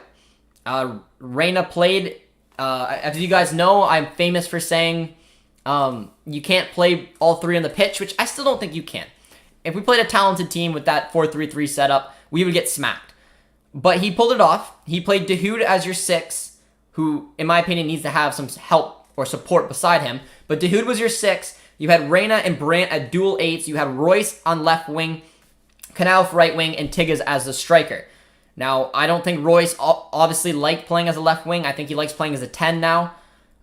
Reina played, as you guys know, I'm famous for saying you can't play all three on the pitch, which I still don't think you can. If we played a talented team with that 4-3-3 setup, we would get smacked. But he pulled it off. He played Dahoud as your 6, who, in my opinion, needs to have some help or support beside him. But Dahoud was your 6. You had Reina and Brandt at dual 8s. You had Royce on left wing, Knauf right wing, and Tigges as the striker. Now, I don't think Royce obviously liked playing as a left wing. I think he likes playing as a 10 now.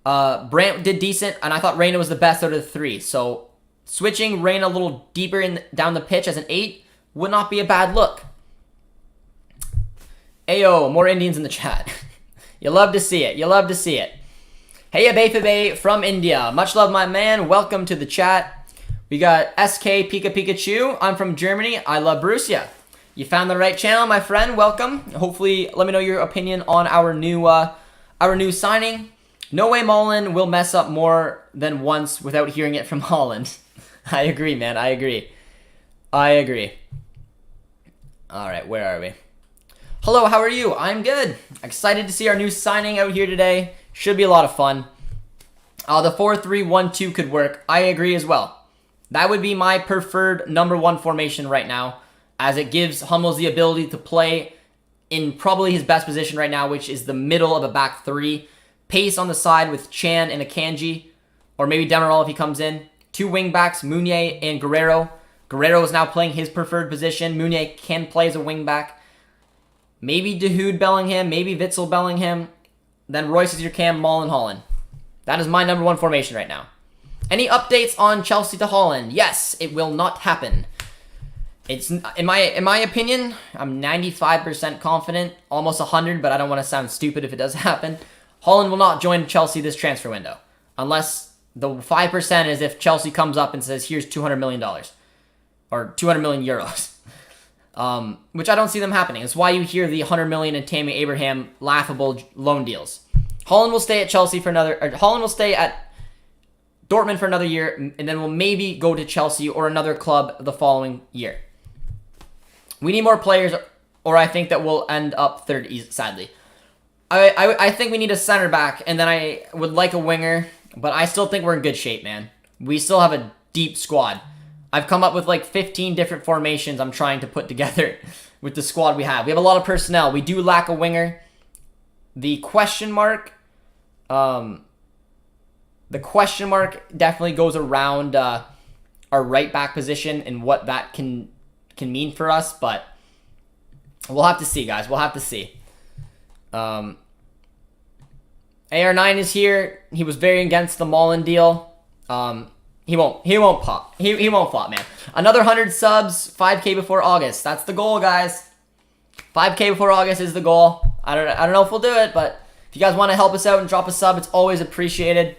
Brandt did decent, and I thought Reina was the best out of the 3. So switching Reina a little deeper down the pitch as an 8 would not be a bad look. Ayo, more Indians in the chat. You love to see it. You love to see it. Hey, Abe from India. Much love, my man. Welcome to the chat. We got SK Pikachu. I'm from Germany. I love Borussia. You found the right channel, my friend. Welcome. Hopefully, let me know your opinion on our new signing. No way Malen will mess up more than once without hearing it from Holland. I agree, man. I agree. All right, where are we? Hello, how are you? I'm good. Excited to see our new signing out here today. Should be a lot of fun. The 4-3-1-2 could work. I agree as well. That would be my preferred number 1 formation right now, as it gives Hummels the ability to play in probably his best position right now, which is the middle of a back three. Pace on the side with Chan and Akanji, or maybe Demiral if he comes in. 2 wingbacks, Meunier and Guerrero. Guerrero is now playing his preferred position. Meunier can play as a wingback. Maybe Dahoud Bellingham, maybe Witsel Bellingham. Then Royce is your cam, Malen Holland. That is my number 1 formation right now. Any updates on Chelsea to Holland? Yes, it will not happen. It's in my opinion, I'm 95% confident, almost 100, but I don't want to sound stupid if it does happen. Holland will not join Chelsea this transfer window, unless the 5% is if Chelsea comes up and says, here's $200 million, or 200 million euros, which I don't see them happening. It's why you hear the 100 million and Tammy Abraham laughable loan deals. Holland will stay at Chelsea for another, or Holland will stay at Dortmund for another year, and then will maybe go to Chelsea or another club the following year. We need more players, or I think that we'll end up third, sadly. I think we need a center back, and then I would like a winger, but I still think we're in good shape, man. We still have a deep squad. I've come up with like 15 different formations I'm trying to put together with the squad we have. We have a lot of personnel. We do lack a winger. The question mark definitely goes around our right back position and what that can mean for us, but we'll have to see, guys. We'll have to see. AR9 is here. He was very against the Malen deal. He won't pop. He won't flop, man. Another 100 subs, 5K before August. That's the goal, guys. 5K before August is the goal. I don't know if we'll do it, but if you guys want to help us out and drop a sub, it's always appreciated.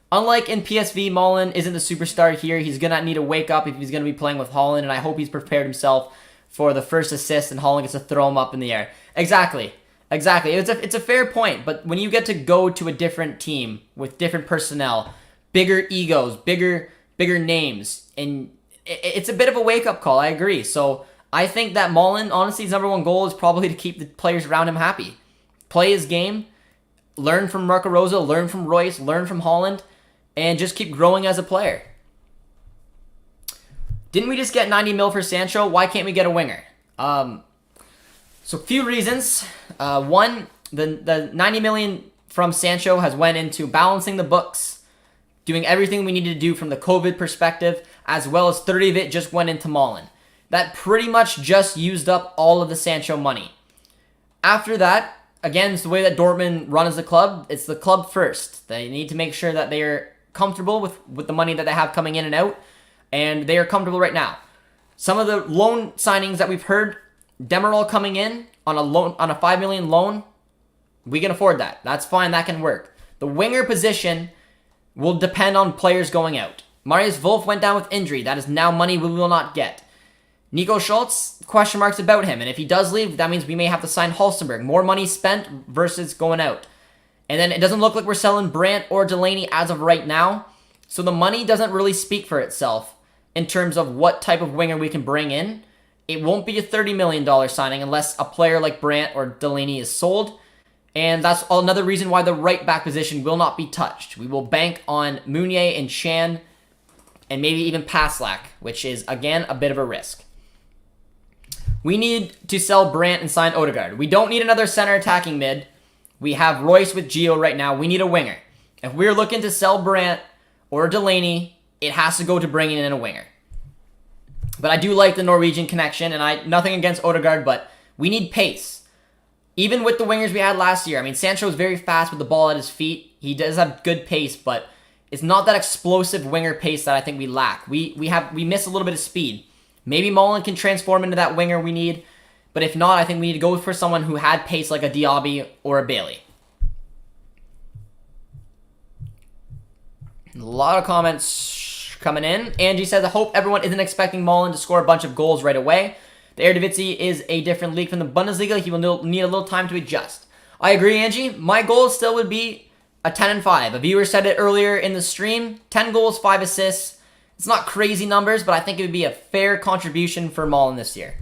Unlike in PSV, Malen isn't the superstar here. He's going to need to wake up if he's going to be playing with Holland, and I hope he's prepared himself for the first assist and Holland gets to throw him up in the air. Exactly. It's a fair point, but when you get to go to a different team with different personnel, bigger egos, bigger names, and it's a bit of a wake-up call, I agree. So I think that Malen, honestly, his number 1 goal is probably to keep the players around him happy. Play his game, learn from Marco Rosa, learn from Royce, learn from Holland, and just keep growing as a player. Didn't we just get 90 mil for Sancho? Why can't we get a winger? So a few reasons. One, the 90 million from Sancho has went into balancing the books, doing everything we needed to do from the COVID perspective, as well as 30 of it just went into Malen. That pretty much just used up all of the Sancho money. After that, again, it's the way that Dortmund runs the club. It's the club first. They need to make sure that they are comfortable with the money that they have coming in and out, and they are comfortable right now. Some of the loan signings that we've heard, Demiral coming in on a 5 million loan, we can afford that. That's fine. That can work. The winger position will depend on players going out. Marius Wolf went down with injury. That is now money we will not get. Nico Schultz, question marks about him. And if he does leave, that means we may have to sign Halstenberg. More money spent versus going out. And then it doesn't look like we're selling Brandt or Delaney as of right now. So the money doesn't really speak for itself in terms of what type of winger we can bring in. It won't be a $30 million signing unless a player like Brandt or Delaney is sold. And that's another reason why the right back position will not be touched. We will bank on Meunier and Chan and maybe even Paslak, which is, again, a bit of a risk. We need to sell Brandt and sign Odegaard. We don't need another center attacking mid. We have Royce with Gio right now. We need a winger. If we're looking to sell Brandt or Delaney, it has to go to bringing in a winger. But I do like the Norwegian connection, and nothing against Odegaard, but we need pace. Even with the wingers we had last year, I mean, Sancho is very fast with the ball at his feet. He does have good pace, but it's not that explosive winger pace that I think we lack. We miss a little bit of speed. Maybe Malen can transform into that winger we need, but if not, I think we need to go for someone who had pace like a Diaby or a Bailey. A lot of comments coming in. Angie says, I hope everyone isn't expecting Malen to score a bunch of goals right away. The Eredivisie is a different league from the Bundesliga. He will need a little time to adjust. I agree, Angie. My goal still would be a 10 and 5. A viewer said it earlier in the stream. 10 goals, 5 assists. It's not crazy numbers, but I think it would be a fair contribution for Malen this year.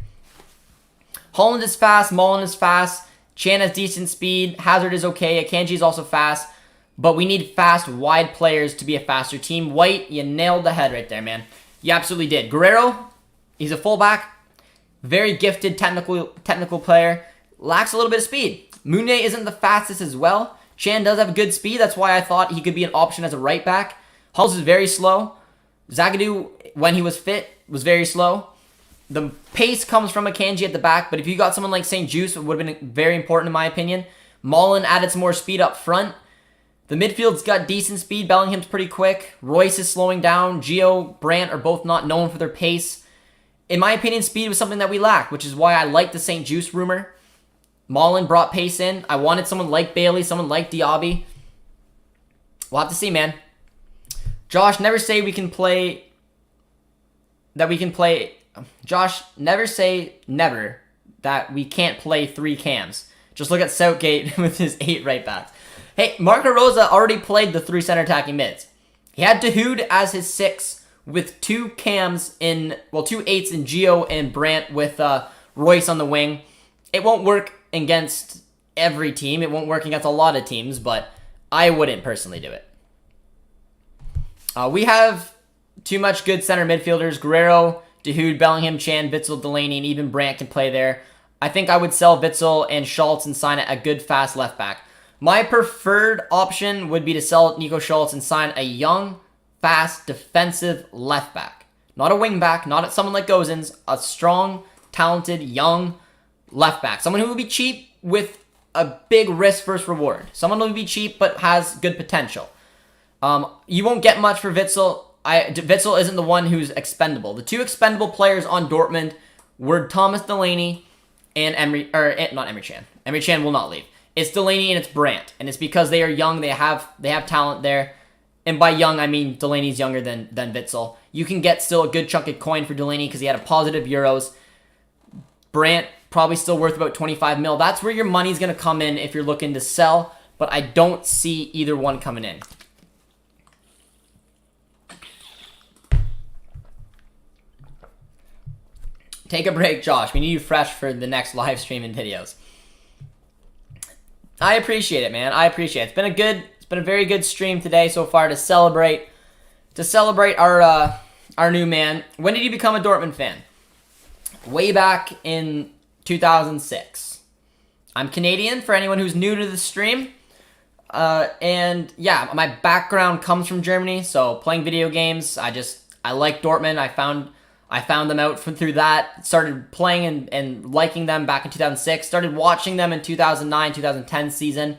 Holland is fast. Malen is fast. Chan has decent speed. Hazard is okay. Akanji is also fast. But we need fast, wide players to be a faster team. White, you nailed the head right there, man. You absolutely did. Guerrero, he's a fullback. Very gifted technical player. lacks a little bit of speed. Meunier isn't the fastest as well. Chan does have good speed. That's why I thought he could be an option as a right back. Hulls is very slow. Zagadou, when he was fit, was very slow. The pace comes from Akanji at the back, but if you got someone like St. Juice, it would have been very important in my opinion. Malen added some more speed up front. The midfield's got decent speed. Bellingham's pretty quick. Royce is slowing down. Gio, Brandt are both not known for their pace. In my opinion, speed was something that we lacked, which is why I like the St. Juice rumor. Malen brought pace in. I wanted someone like Bailey, someone like Diaby. We'll have to see, man. Josh, never say we can play... Josh, never say never that we can't play 3 cams. Just look at Southgate with his 8 right backs. Hey, Marco Rosa already played the 3 center attacking mids. He had Dahoud as his 6 with 2 cams in, well, 2 8s in Gio and Brandt with Royce on the wing. It won't work against every team. It won't work against a lot of teams, but I wouldn't personally do it. We have too much good center midfielders. Guerrero, Dahoud, Bellingham, Chan, Witsel, Delaney, and even Brandt can play there. I think I would sell Witsel and Schultz and sign a good, fast left back. My preferred option would be to sell Nico Schultz and sign a young, fast, defensive left back. Not a wing back, not someone like Gozens, a strong, talented, young left back. Someone who will be cheap with a big risk versus reward. Someone who will be cheap but has good potential. You won't get much for Witsel. Witsel isn't the one who's expendable. The 2 expendable players on Dortmund were Thomas Delaney and not Emre Can. Emre Can will not leave. It's Delaney and it's Brandt, and it's because they are young. They have talent there, and by young I mean Delaney's younger than Witsel. You can get still a good chunk of coin for Delaney because he had a positive Euros. Brandt probably still worth about 25 mil. That's where your money's gonna come in if you're looking to sell, but I don't see either one coming in. Take a break, Josh. We need you fresh for the next live stream and videos. I appreciate it, man. I appreciate it. It's been a very good stream today so far to celebrate our new man. When did you become a Dortmund fan? Way back in 2006. I'm Canadian for anyone who's new to the stream. And yeah, my background comes from Germany, so playing video games, I like Dortmund. I found them out through that, started playing and liking them back in 2006, started watching them in 2009, 2010 season,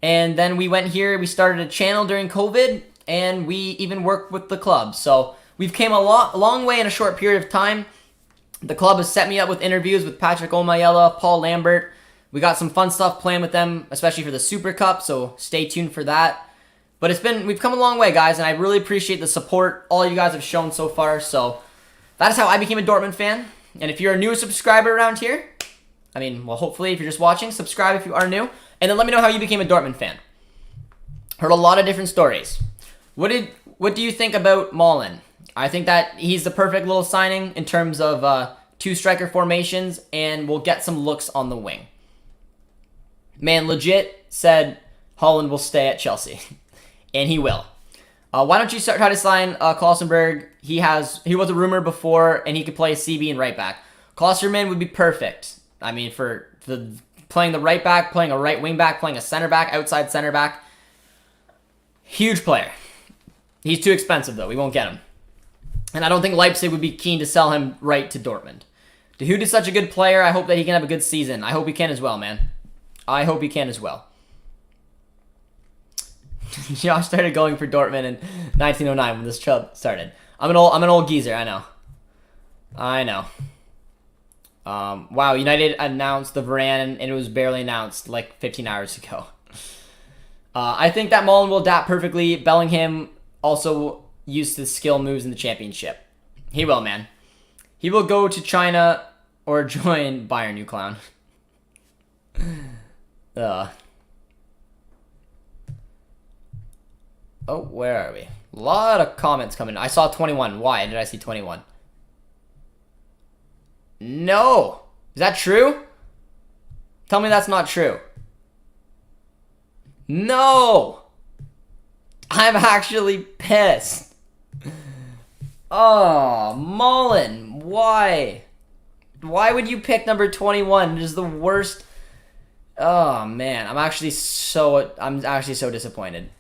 and then we went here, we started a channel during COVID, and we even worked with the club, so we've came a long way in a short period of time. The club has set me up with interviews with Patrick Olmayella, Paul Lambert. We got some fun stuff playing with them, especially for the Super Cup, so stay tuned for that. But we've come a long way, guys, and I really appreciate the support all you guys have shown so far, so that is how I became a Dortmund fan. And if you're a new subscriber around here, I mean, well, hopefully if you're just watching, subscribe if you are new. And then let me know how you became a Dortmund fan. Heard a lot of different stories. What do you think about Malen? I think that he's the perfect little signing in terms of 2 striker formations, and we'll get some looks on the wing. Man, legit said Holland will stay at Chelsea. And he will. Why don't you try to sign Klausenberg? He was a rumor before, and he could play CB and right back. Klosterman would be perfect. I mean, for playing the right back, playing a right wing back, playing a center back, outside center back. Huge player. He's too expensive, though. We won't get him. And I don't think Leipzig would be keen to sell him right to Dortmund. Dahoud is such a good player. I hope that he can have a good season. I hope he can as well, man. I hope he can as well. Josh started going for Dortmund in 1909 when this club started. I'm an old geezer. I know. Wow, United announced the Varane, and it was barely announced like 15 hours ago. I think that Malen will adapt perfectly. Bellingham also used to skill moves in the championship. He will, man. He will go to China or join Bayern, you clown. Oh, where are we? A lot of comments coming. I saw 21. Why did I see 21? No! Is that true? Tell me that's not true. No! I'm actually pissed. Oh, Malen. Why? Why would you pick number 21? It is the worst Oh man, I'm actually so disappointed.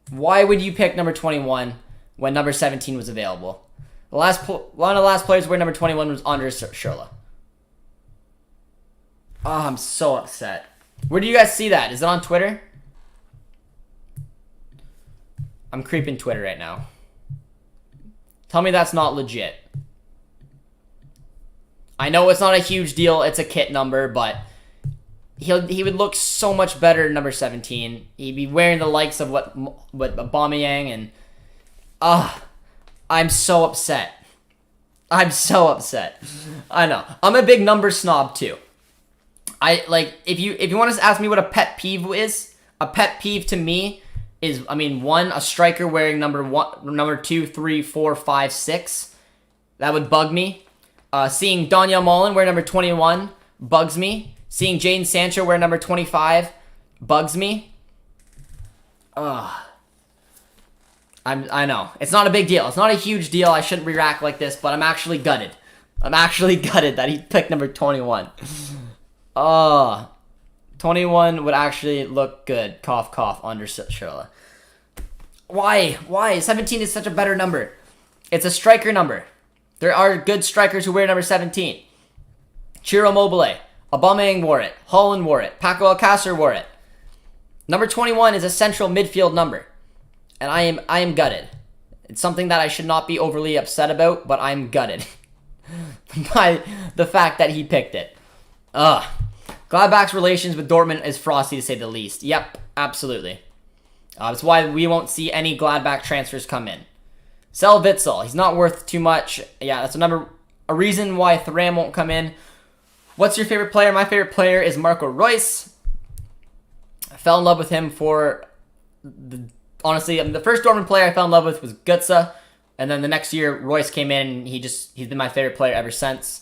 Why would you pick number 21 when number 17 was available? One of the last players wearing number 21 was Anders Schürrle. Oh, I'm so upset. Where do you guys see that? Is it on Twitter? I'm creeping Twitter right now. Tell me that's not legit. I know it's not a huge deal. It's a kit number, but he would look so much better number 17. He'd be wearing the likes of what Aubameyang and I'm so upset. I'm so upset. I know. I'm a big number snob too. If you want to ask me what a pet peeve is, a pet peeve to me is, one, a striker wearing number 2, 3, 4, 5, 6. That would bug me. Seeing Donyell Malen wear number 21 bugs me. Seeing Jadon Sancho wear number 25 bugs me. I know. It's not a big deal. It's not a huge deal. I shouldn't react like this, but I'm actually gutted. I'm actually gutted that he picked number 21. 21 would actually look good. Cough, cough, under Schürrle. Why? 17 is such a better number. It's a striker number. There are good strikers who wear number 17. Ciro Immobile. Aubameyang wore it. Haaland wore it. Paco Alcácer wore it. Number 21 is a central midfield number. And I am gutted. It's something that I should not be overly upset about, but I'm gutted by the fact that he picked it. Gladbach's relations with Dortmund is frosty to say the least. Yep, absolutely. That's why we won't see any Gladbach transfers come in. Sell Witsel. He's not worth too much. Yeah, that's a reason why Thuram won't come in. What's your favorite player? My favorite player is Marco Royce. I fell in love with him honestly, the first Dortmund player I fell in love with was Götze. And then the next year, Royce came in, and he's been my favorite player ever since.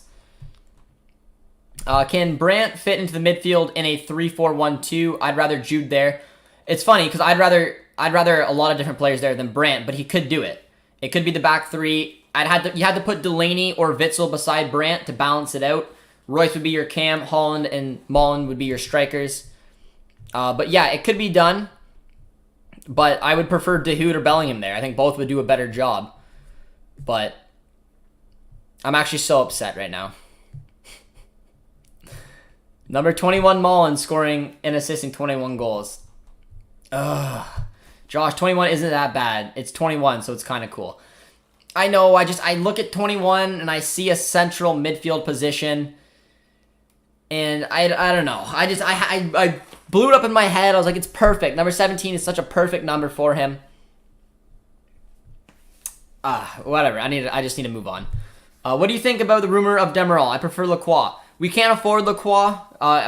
Can Brandt fit into the midfield in a 3-4-1-2? I'd rather Jude there. It's funny because I'd rather a lot of different players there than Brandt, but he could do it. It could be the back three. You had to put Delaney or Witsel beside Brandt to balance it out. Royce would be your cam, Haaland and Malen would be your strikers. But yeah, it could be done. But I would prefer De Hoot or Bellingham there. I think both would do a better job. But I'm actually so upset right now. Number 21 Malen scoring and assisting 21 goals. Josh, 21 isn't that bad. It's 21, so it's kind of cool. I know, I look at 21 and I see a central midfield position. And I don't know. I blew it up in my head. I was like, it's perfect. Number 17 is such a perfect number for him. Whatever. I just need to move on. What do you think about the rumor of Demiral? I prefer Lacroix. We can't afford Lacroix.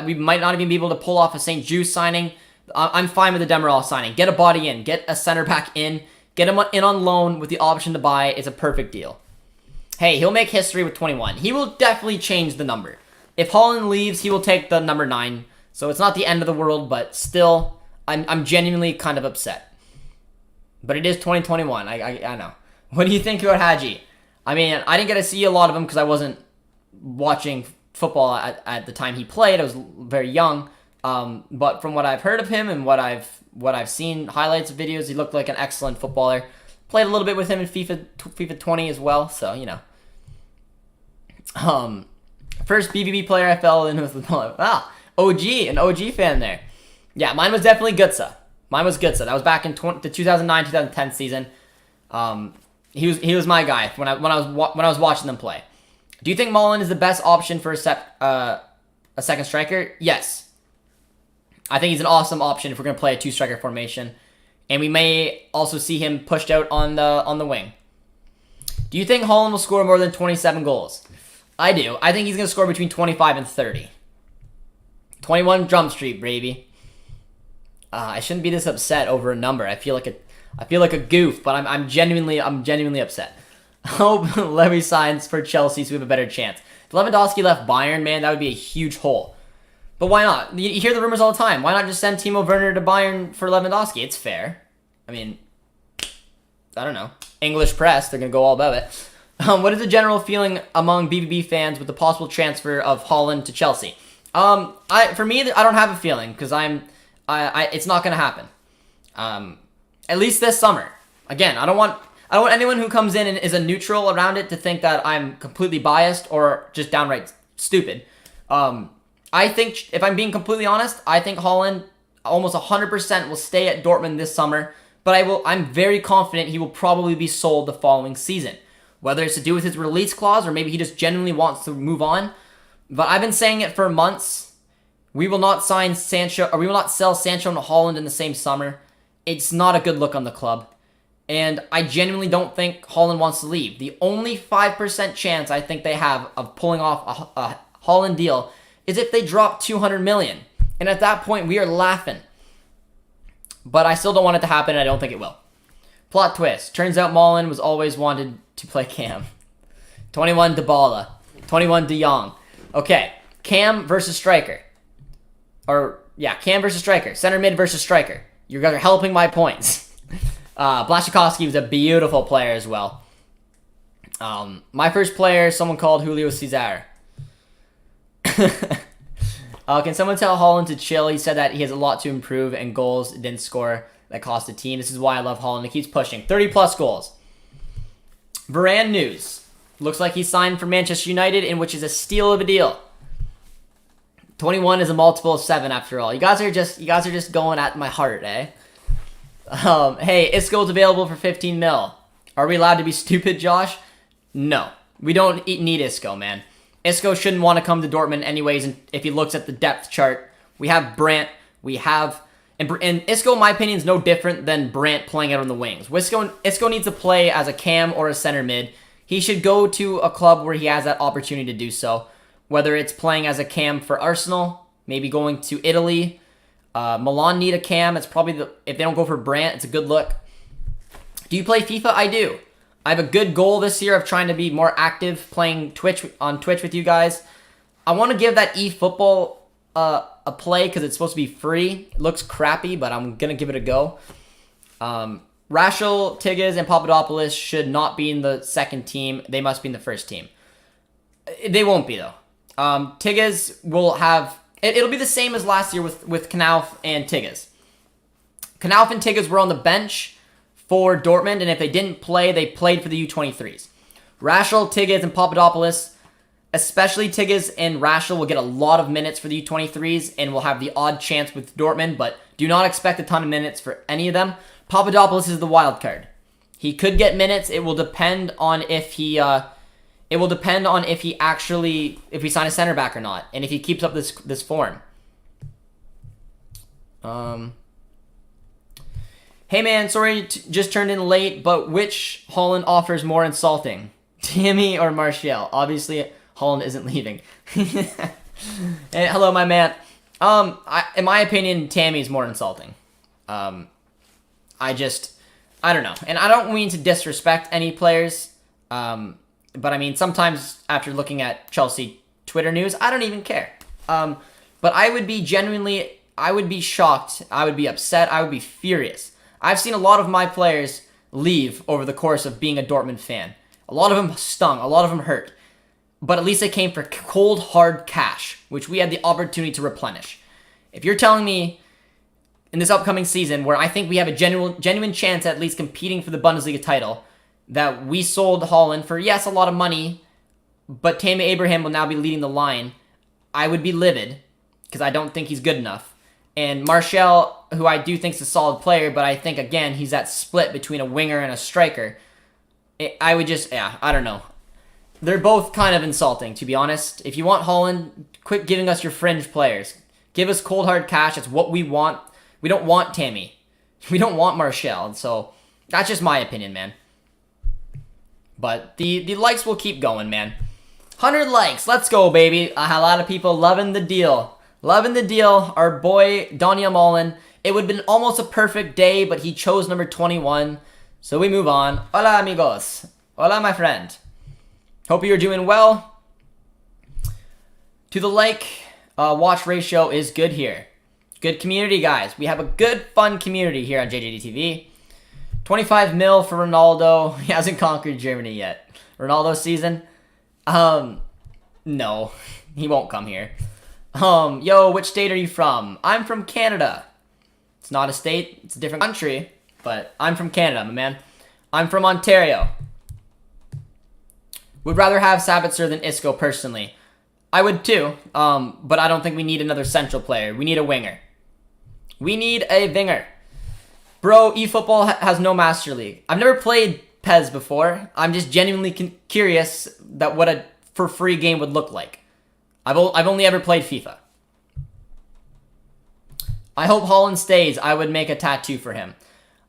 We might not even be able to pull off a St. Jude signing. I'm fine with the Demiral signing. Get a body in. Get a center back in. Get him in on loan with the option to buy. It's a perfect deal. Hey, he'll make history with 21. He will definitely change the number. If Haaland leaves, he will take the number 9. So it's not the end of the world, but still, I'm genuinely kind of upset. But it is 2021. I know. What do you think about Hadji? I didn't get to see a lot of him because I wasn't watching football at the time he played. I was very young. But from what I've heard of him and what I've seen highlights of videos, he looked like an excellent footballer. Played a little bit with him in FIFA 20 as well, so you know. First BBB player I fell in with. An OG fan there. Yeah, mine was definitely Götze. That was back in the 2009-2010 season. He was my guy when I was watching them play. Do you think Malen is the best option for a second striker? Yes. I think he's an awesome option if we're going to play a 2-striker formation. And we may also see him pushed out on the wing. Do you think Haaland will score more than 27 goals? I do. I think he's going to score between 25 and 30. 21 Jump Street, baby. I shouldn't be this upset over a number. I feel like a goof, but I'm genuinely upset. I hope Levy signs for Chelsea so we have a better chance. If Lewandowski left Bayern, man, that would be a huge hole. But why not? You hear the rumors all the time. Why not just send Timo Werner to Bayern for Lewandowski? It's fair. I don't know. English press, they're going to go all about it. What is the general feeling among BBB fans with the possible transfer of Haaland to Chelsea? For me, I don't have a feeling because it's not gonna happen. At least this summer. Again, I don't want anyone who comes in and is a neutral around it to think that I'm completely biased or just downright stupid. I think, if I'm being completely honest, I think Haaland almost 100% will stay at Dortmund this summer, but I'm very confident he will probably be sold the following season. Whether it's to do with his release clause or maybe he just genuinely wants to move on. But I've been saying it for months. We will not sign Sancho, or we will not sell Sancho and Haaland in the same summer. It's not a good look on the club. And I genuinely don't think Haaland wants to leave. The only 5% chance I think they have of pulling off a Haaland deal is if they drop 200 million. And at that point, we are laughing. But I still don't want it to happen, and I don't think it will. Plot twist. Turns out Malen was always wanted to play Cam. 21 Dybala. 21 De Jong. Okay. Cam versus striker. Cam versus striker. Center mid versus striker. You guys are helping my points. Blaszczykowski was a beautiful player as well. My first player, someone called Julio Cesar. Can someone tell Haaland to chill? He said that he has a lot to improve and goals didn't score that cost the team. This is why I love Haaland. He keeps pushing. 30-plus goals. Varane news. Looks like he signed for Manchester United, in which is a steal of a deal. 21 is a multiple of 7 after all. You guys are just going at my heart, eh? Hey, Isco's available for 15 mil. Are we allowed to be stupid, Josh? No. We don't need Isco, man. Isco shouldn't want to come to Dortmund anyways, and if he looks at the depth chart. We have Brandt, and Isco, in my opinion, is no different than Brandt playing out on the wings. Isco needs to play as a cam or a center mid. He should go to a club where he has that opportunity to do so, whether it's playing as a cam for Arsenal, maybe going to Italy. Milan need a cam. It's probably if they don't go for Brandt, it's a good look. Do you play FIFA? I do. I have a good goal this year of trying to be more active playing on Twitch with you guys. I want to give that eFootball a play because it's supposed to be free. It looks crappy, but I'm going to give it a go. Rashel, Tigges, and Papadopoulos should not be in the second team. They must be in the first team. They won't be, though. Tigges will have... It'll be the same as last year with Knauf and Tigges. Knauf and Tigges were on the bench for Dortmund, and if they didn't play, they played for the U23s. Rashel, Tigges, and Papadopoulos, especially Tigges and Rashel, will get a lot of minutes for the U23s and will have the odd chance with Dortmund, but do not expect a ton of minutes for any of them. Papadopoulos is the wild card. He could get minutes. It will depend on if he sign a center back or not, and if he keeps up this form. Hey man, sorry, just turned in late, but which Haaland offers more insulting, Tammy or Martial? Obviously, Haaland isn't leaving. Hey, hello, my man. In my opinion, Tammy's more insulting. I don't know, and I don't mean to disrespect any players. But I mean, sometimes after looking at Chelsea Twitter news, I don't even care. But I would be shocked. I would be upset. I would be furious. I've seen a lot of my players leave over the course of being a Dortmund fan. A lot of them stung. A lot of them hurt. But at least they came for cold, hard cash, which we had the opportunity to replenish. If you're telling me in this upcoming season, where I think we have a genuine chance at least competing for the Bundesliga title, that we sold Haaland for, yes, a lot of money, but Tammy Abraham will now be leading the line, I would be livid, because I don't think he's good enough. And Martial, who I do think is a solid player, but I think, again, he's that split between a winger and a striker. I don't know. They're both kind of insulting, to be honest. If you want Haaland, quit giving us your fringe players. Give us cold, hard cash. It's what we want. We don't want Tammy. We don't want Martial. And so, that's just my opinion, man. But the likes will keep going, man. 100 likes. Let's go, baby. A lot of people loving the deal. Loving the deal. Our boy, Donyell Malen. It would have been almost a perfect day, but he chose number 21. So we move on. Hola, amigos. Hola, my friend. Hope you're doing well. To the like, watch ratio is good here. Good community, guys. We have a good, fun community here on JJD TV. 25 mil for Ronaldo. He hasn't conquered Germany yet. Ronaldo season? No. He won't come here. Yo, which state are you from? I'm from Canada. It's not a state, it's a different country, but I'm from Canada, my man. I'm from Ontario. Would rather have Sabitzer than Isco, personally. I would too, but I don't think we need another central player. We need a winger. We need a winger. Bro, eFootball has no Master League. I've never played PES before. I'm just genuinely curious that what a for free game would look like. I've only ever played FIFA. I hope Haaland stays. I would make a tattoo for him.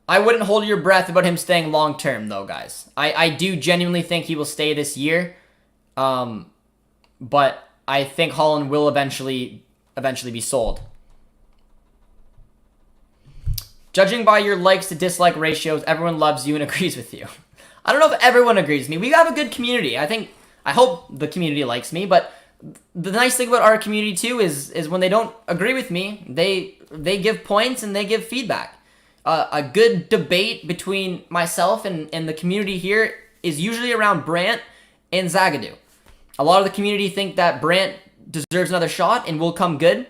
I wouldn't hold your breath about him staying long term, though, guys. I do genuinely think he will stay this year, but I think Haaland will eventually be sold. Judging by your likes to dislike ratios, everyone loves you and agrees with you. I don't know if everyone agrees with me. We have a good community. I hope the community likes me, but the nice thing about our community too is when they don't agree with me, they give points and they give feedback. A good debate between myself and the community here is usually around Brandt and Zagadou. A lot of the community think that Brandt deserves another shot and will come good.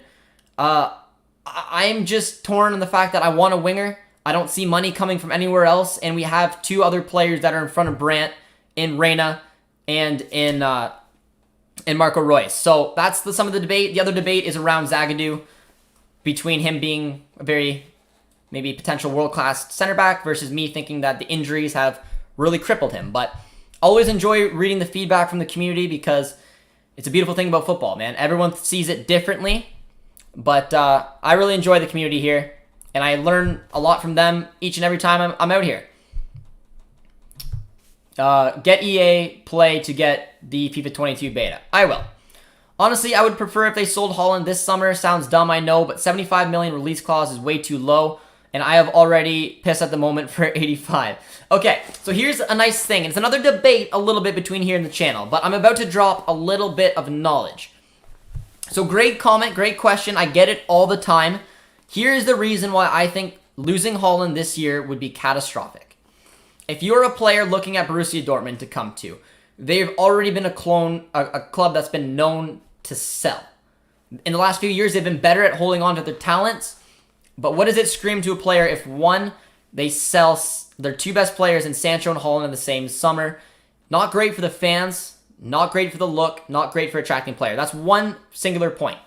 I'm just torn on the fact that I want a winger. I don't see money coming from anywhere else, and we have two other players that are in front of Brandt in Reyna and in Marco Royce. So that's some of the debate. The other debate is around Zagadou, between him being a very maybe potential world-class center back versus me thinking that the injuries have really crippled him. But always enjoy reading the feedback from the community because it's a beautiful thing about football, man. Everyone sees it differently, but I really enjoy the community here, and I learn a lot from them each and every time I'm out here. Get EA Play to get the FIFA 22 beta. I will. Honestly, I would prefer if they sold Haaland this summer. Sounds dumb, I know, but 75 million release clause is way too low, and I have already pissed at the moment for 85. Okay, so here's a nice thing. It's another debate a little bit between here and the channel, but I'm about to drop a little bit of knowledge. So great comment, great question. I get it all the time. Here's the reason why I think losing Haaland this year would be catastrophic. If you're a player looking at Borussia Dortmund to come to, they've already been a club that's been known to sell. In the last few years, they've been better at holding on to their talents. But what does it scream to a player if, one, they sell their two best players in Sancho and Haaland in the same summer? Not great for the fans, not great for the look, not great for attracting player. That's one singular point.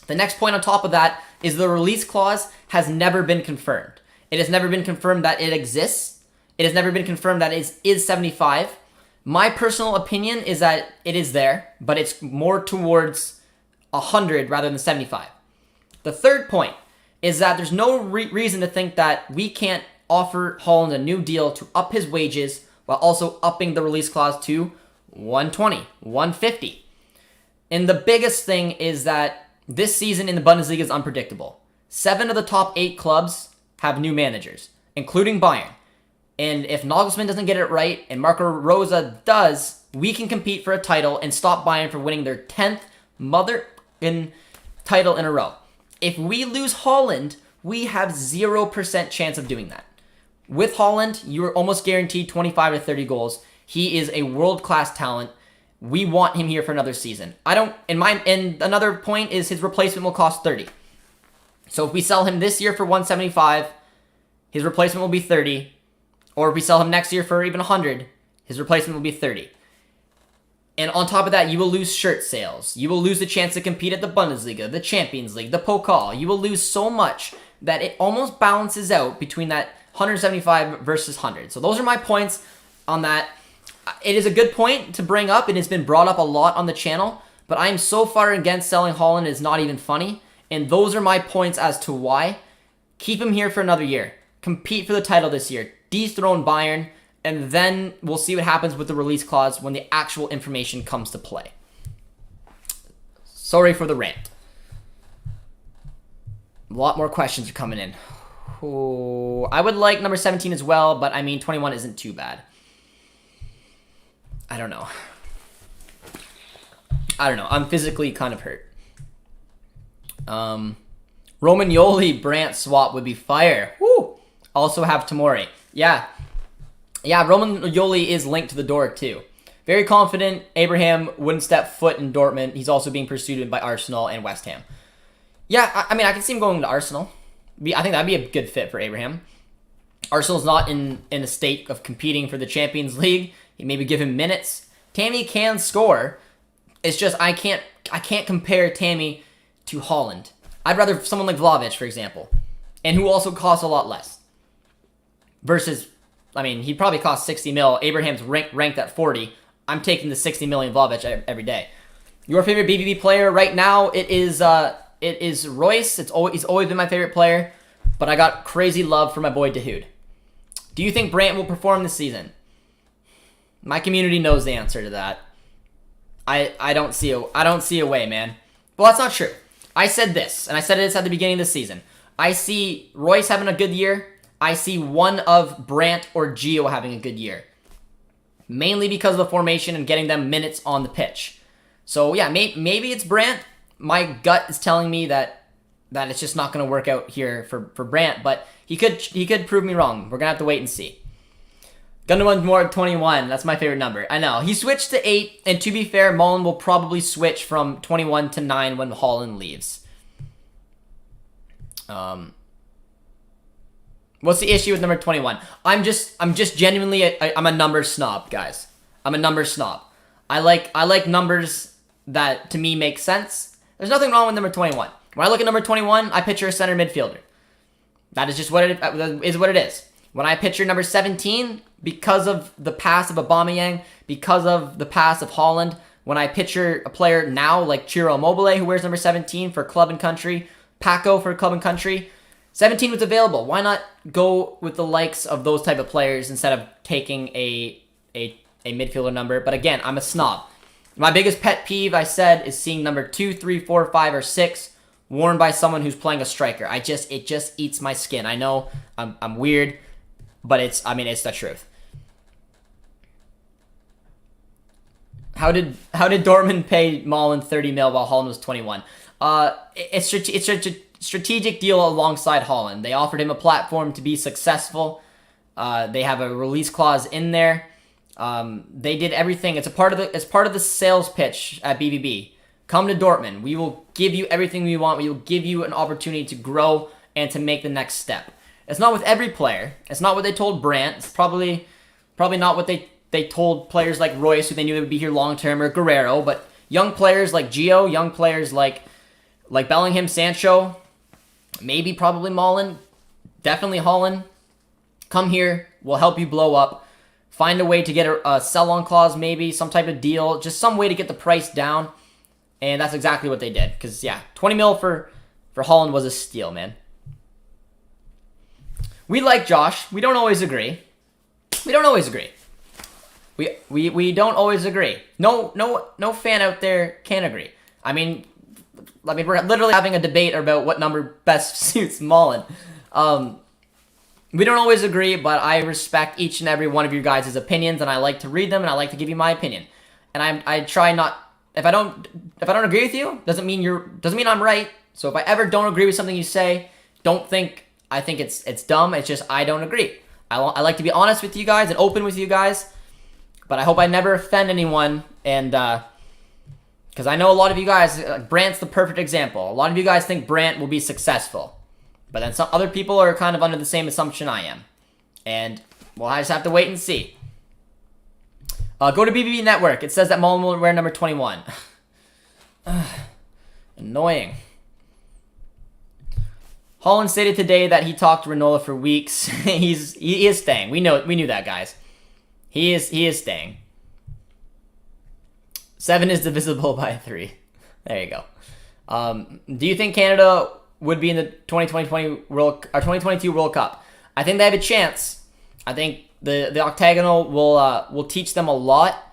The next point on top of that is the release clause has never been confirmed. It has never been confirmed that it exists. It has never been confirmed that it is 75. My personal opinion is that it is there, but it's more towards 100 rather than 75. The third point is that there's no reason to think that we can't offer Haaland a new deal to up his wages while also upping the release clause to 120, 150. And the biggest thing is that this season in the Bundesliga is unpredictable. 7 of the top 8 clubs have new managers, including Bayern. And if Nagelsmann doesn't get it right and Marco Rose does, we can compete for a title and stop Bayern from winning their 10th title in a row. If we lose Haaland, we have 0% chance of doing that. With Haaland, you're almost guaranteed 25 to 30 goals. He is a world-class talent. We want him here for another season. And another point is his replacement will cost 30. So if we sell him this year for 175, his replacement will be 30. Or if we sell him next year for even 100, his replacement will be 30. And on top of that, you will lose shirt sales. You will lose the chance to compete at the Bundesliga, the Champions League, the Pokal. You will lose so much that it almost balances out between that 175 versus 100. So those are my points on that. It is a good point to bring up, and it's been brought up a lot on the channel, but I am so far against selling Haaland, it's not even funny. And those are my points as to why. Keep him here for another year. Compete for the title this year. Dethrone Bayern, and then we'll see what happens with the release clause when the actual information comes to play. Sorry for the rant. A lot more questions are coming in. Ooh, I would like number 17 as well, but I mean 21 isn't too bad. I don't know. I'm physically kind of hurt. Romagnoli Brandt swap would be fire. Woo! Also have Tomori. Yeah, Romagnoli is linked to the door too. very confident Abraham wouldn't step foot in Dortmund. He's also being pursued by Arsenal and West Ham. Yeah, I mean, I can see him going to Arsenal. I think that'd be a good fit for Abraham. Arsenal's not in a state of competing for the Champions League. You maybe give him minutes. Tammy can score. It's just I can't compare Tammy to Haaland. I'd rather someone like Vlahovic, for example, and who also costs a lot less. Versus, I mean, he probably costs 60 mil. Abraham's ranked at 40. I'm taking the 60 million Vlahovic every day. Your favorite BBB player right now? It is Royce. He's always been my favorite player, but I got crazy love for my boy Dahoud. Do you think Brandt will perform this season? My community knows the answer to that. I don't see a way, man. Well, that's not true. I said this, and I said this at the beginning of the season. I see Royce having a good year. I see one of Brandt or Gio having a good year. Mainly because of the formation and getting them minutes on the pitch. So, yeah, maybe it's Brandt. My gut is telling me that it's just not going to work out here for Brandt, but he could prove me wrong. We're going to have to wait and see. Gundogan more at 21. That's my favorite number. I know. He switched to 8, and to be fair, Malen will probably switch from 21 to 9 when Haaland leaves. What's the issue with number 21? I'm just genuinely I'm a number snob, guys. I'm a number snob. I like numbers that to me make sense. There's nothing wrong with number 21. When I look at number 21, I picture a center midfielder. That is just what it is. When I picture number 17, because of the pass of Aubameyang, because of the pass of Haaland, when I picture a player now like Ciro Immobile, who wears number 17 for club and country, Paco for club and country, 17 was available. Why not go with the likes of those type of players instead of taking a midfielder number? But again, I'm a snob. My biggest pet peeve, I said, is seeing number 2, 3, 4, 5, or 6 worn by someone who's playing a striker. It just eats my skin. I know I'm weird, but it's the truth. How did Dortmund pay Malen 30 mil while Haaland was 21? It's a strategic deal alongside Haaland. They offered him a platform to be successful. They have a release clause in there. They did everything. It's part of the sales pitch at BVB. Come to Dortmund. We will give you everything we want. We will give you an opportunity to grow and to make the next step. It's not with every player. It's not what they told Brandt. It's probably not what they told players like Royce, who they knew they would be here long term, or Guerrero. But young players like Gio, young players like Bellingham, Sancho, maybe probably Malen, definitely Haaland. Come here. We'll help you blow up. Find a way to get a sell-on clause, maybe some type of deal, just some way to get the price down. And that's exactly what they did. Because, yeah, 20 mil for Haaland was a steal, man. We like Josh. We don't always agree. We don't always agree. We don't always agree. No fan out there can agree. I mean, we're literally having a debate about what number best suits Malen. We don't always agree, but I respect each and every one of you guys' opinions, and I like to read them, and I like to give you my opinion. And I try not. If I don't agree with you, doesn't mean I'm right. So if I ever don't agree with something you say, don't think I think it's dumb. It's just I don't agree. I like to be honest with you guys and open with you guys, but I hope I never offend anyone. And because I know a lot of you guys, Brandt's the perfect example. A lot of you guys think Brandt will be successful, but then some other people are kind of under the same assumption I am. And well, I just have to wait and see. Go to BBB Network. It says that Malen will wear number 21. Annoying. Haaland stated today that he talked to Ranola for weeks. He is staying. We knew that, guys. He is staying. 7 is divisible by 3. There you go. Do you think Canada would be in the 2022 World Cup? I think they have a chance. I think the octagonal will teach them a lot.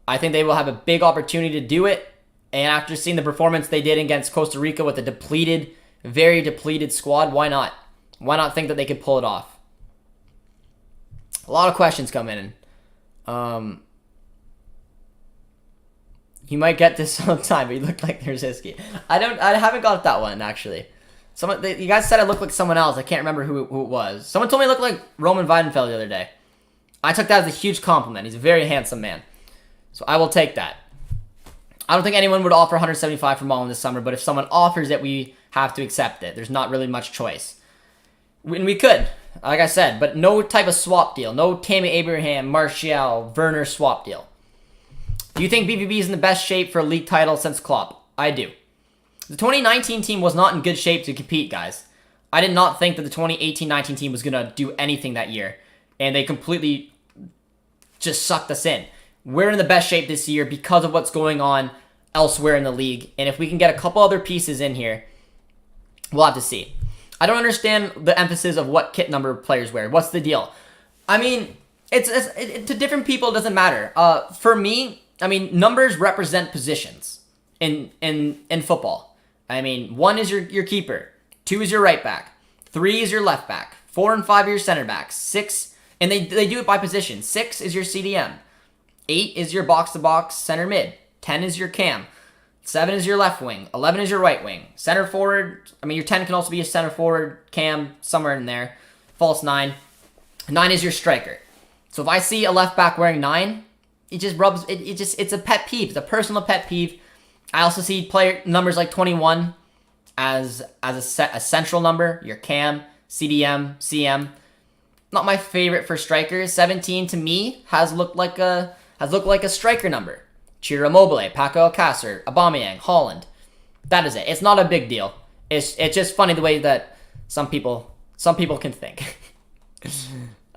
I think they will have a big opportunity to do it. And after seeing the performance they did against Costa Rica with a very depleted squad, why not? Why not think that they could pull it off? A lot of questions come in. He might get this sometime, but he looked like Nerzinski. I haven't got that one, actually. You guys said I looked like someone else. I can't remember who it was. Someone told me I looked like Roman Weidenfeld the other day. I took that as a huge compliment. He's a very handsome man. So I will take that. I don't think anyone would offer 175 for Malen this summer, but if someone offers it, we have to accept it. There's not really much choice. And we could, like I said, but no type of swap deal. No Tammy Abraham, Martial, Werner swap deal. Do you think BVB is in the best shape for a league title since Klopp? I do. The 2019 team was not in good shape to compete, guys. I did not think that the 2018-19 team was going to do anything that year, and they completely just sucked us in. We're in the best shape this year because of what's going on elsewhere in the league. And if we can get a couple other pieces in here, we'll have to see. I don't understand the emphasis of what kit number players wear. What's the deal? I mean, to different people, it doesn't matter. For me, I mean, numbers represent positions in football. I mean, 1 is your keeper. 2 is your right back. 3 is your left back. 4 and 5 are your center backs. 6, and they do it by position. 6 is your CDM. 8 is your box-to-box center mid. 10 is your cam. 7 is your left wing. 11 is your right wing. Center forward, I mean, your 10 can also be a center forward, cam, somewhere in there. False 9. 9 is your striker. So if I see a left back wearing 9, it just rubs, it's a pet peeve. It's a personal pet peeve. I also see player numbers like 21 as a central number. Your cam, CDM, CM. Not my favorite for strikers. 17 to me has looked like a striker number. Ciro Immobile, Paco Alcácer, Aubameyang, Haaland. That is it. It's not a big deal. It's just funny the way that some people can think.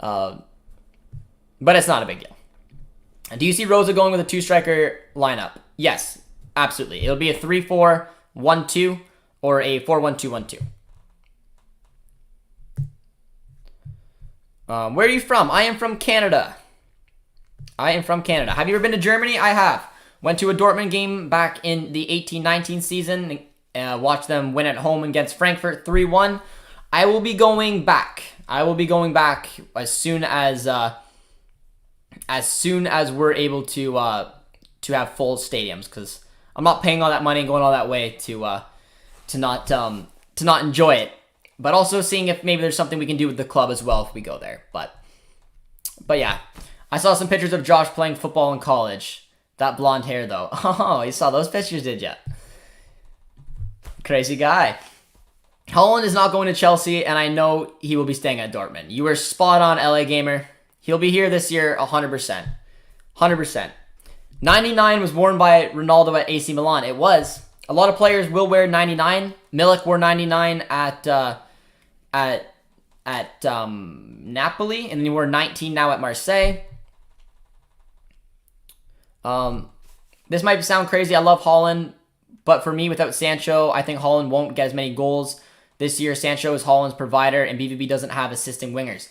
But it's not a big deal. Do you see Rosa going with a 2-striker lineup? Yes, absolutely. It'll be a 3-4-1-2 or a 4-1-2-1-2. Where are you from? I am from Canada. Have you ever been to Germany? I have. Went to a Dortmund game back in the 18-19 season. Watched them win at home against Frankfurt 3-1. I will be going back. As soon as we're able to have full stadiums, because I'm not paying all that money and going all that way to not enjoy it. But also seeing if maybe there's something we can do with the club as well if we go there. But yeah. I saw some pictures of Josh playing football in college. That blonde hair, though. Oh, you saw those pictures, did ya? Crazy guy. Haaland is not going to Chelsea, and I know he will be staying at Dortmund. You were spot on, LA Gamer. He'll be here this year 100%. 100%. 99 was worn by Ronaldo at AC Milan. It was. A lot of players will wear 99. Milik wore 99 at Napoli, and then he wore 19 now at Marseille. This might sound crazy. I love Haaland, but for me, without Sancho, I think Haaland won't get as many goals this year. Sancho is Haaland's provider, and BVB doesn't have assisting wingers.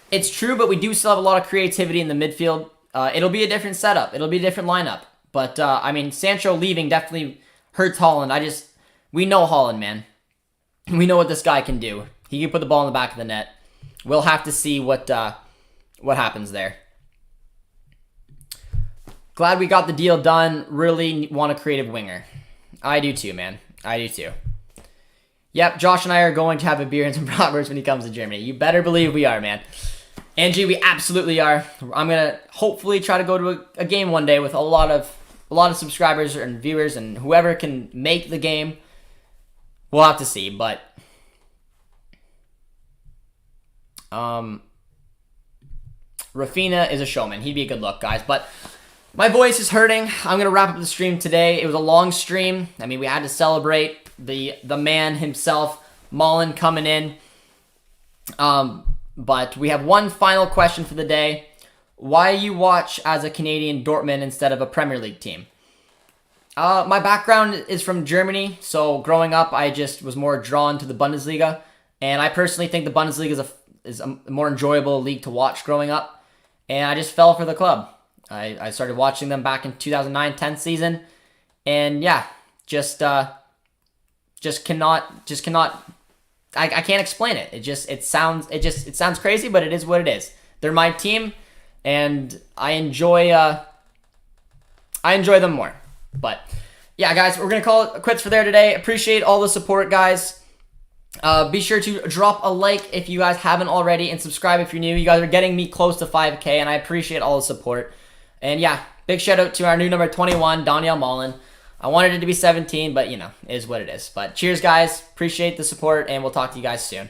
It's true, but we do still have a lot of creativity in the midfield. It'll be a different setup. It'll be a different lineup. But, I mean, Sancho leaving definitely hurts Haaland. We know Haaland, man. We know what this guy can do. He can put the ball in the back of the net. We'll have to see what happens there. Glad we got the deal done. Really want a creative winger. I do too, man. I do too. Yep, Josh and I are going to have a beer and some bratwurst when he comes to Germany. You better believe we are, man. Angie, we absolutely are. I'm gonna hopefully try to go to a game one day with a lot of subscribers and viewers and whoever can make the game. We'll have to see, but Rafinha is a showman. He'd be a good look, guys. But my voice is hurting. I'm going to wrap up the stream today. It was a long stream. I mean, we had to celebrate the man himself, Malen, coming in. But we have one final question for the day. Why you watch as a Canadian Dortmund instead of a Premier League team? My background is from Germany, so growing up, I just was more drawn to the Bundesliga. And I personally think the Bundesliga is a more enjoyable league to watch growing up. And I just fell for the club. I started watching them back in 2009-10 season, and yeah, just cannot. I can't explain it. It sounds crazy, but it is what it is. They're my team, and I enjoy them more. But yeah, guys, we're gonna call it quits for there today. Appreciate all the support, guys. Be sure to drop a like if you guys haven't already, and subscribe if you're new. You guys are getting me close to 5K, and I appreciate all the support. And yeah, big shout out to our new number 21, Donyell Malen. I wanted it to be 17, but, you know, it is what it is. But cheers, guys. Appreciate the support, and we'll talk to you guys soon.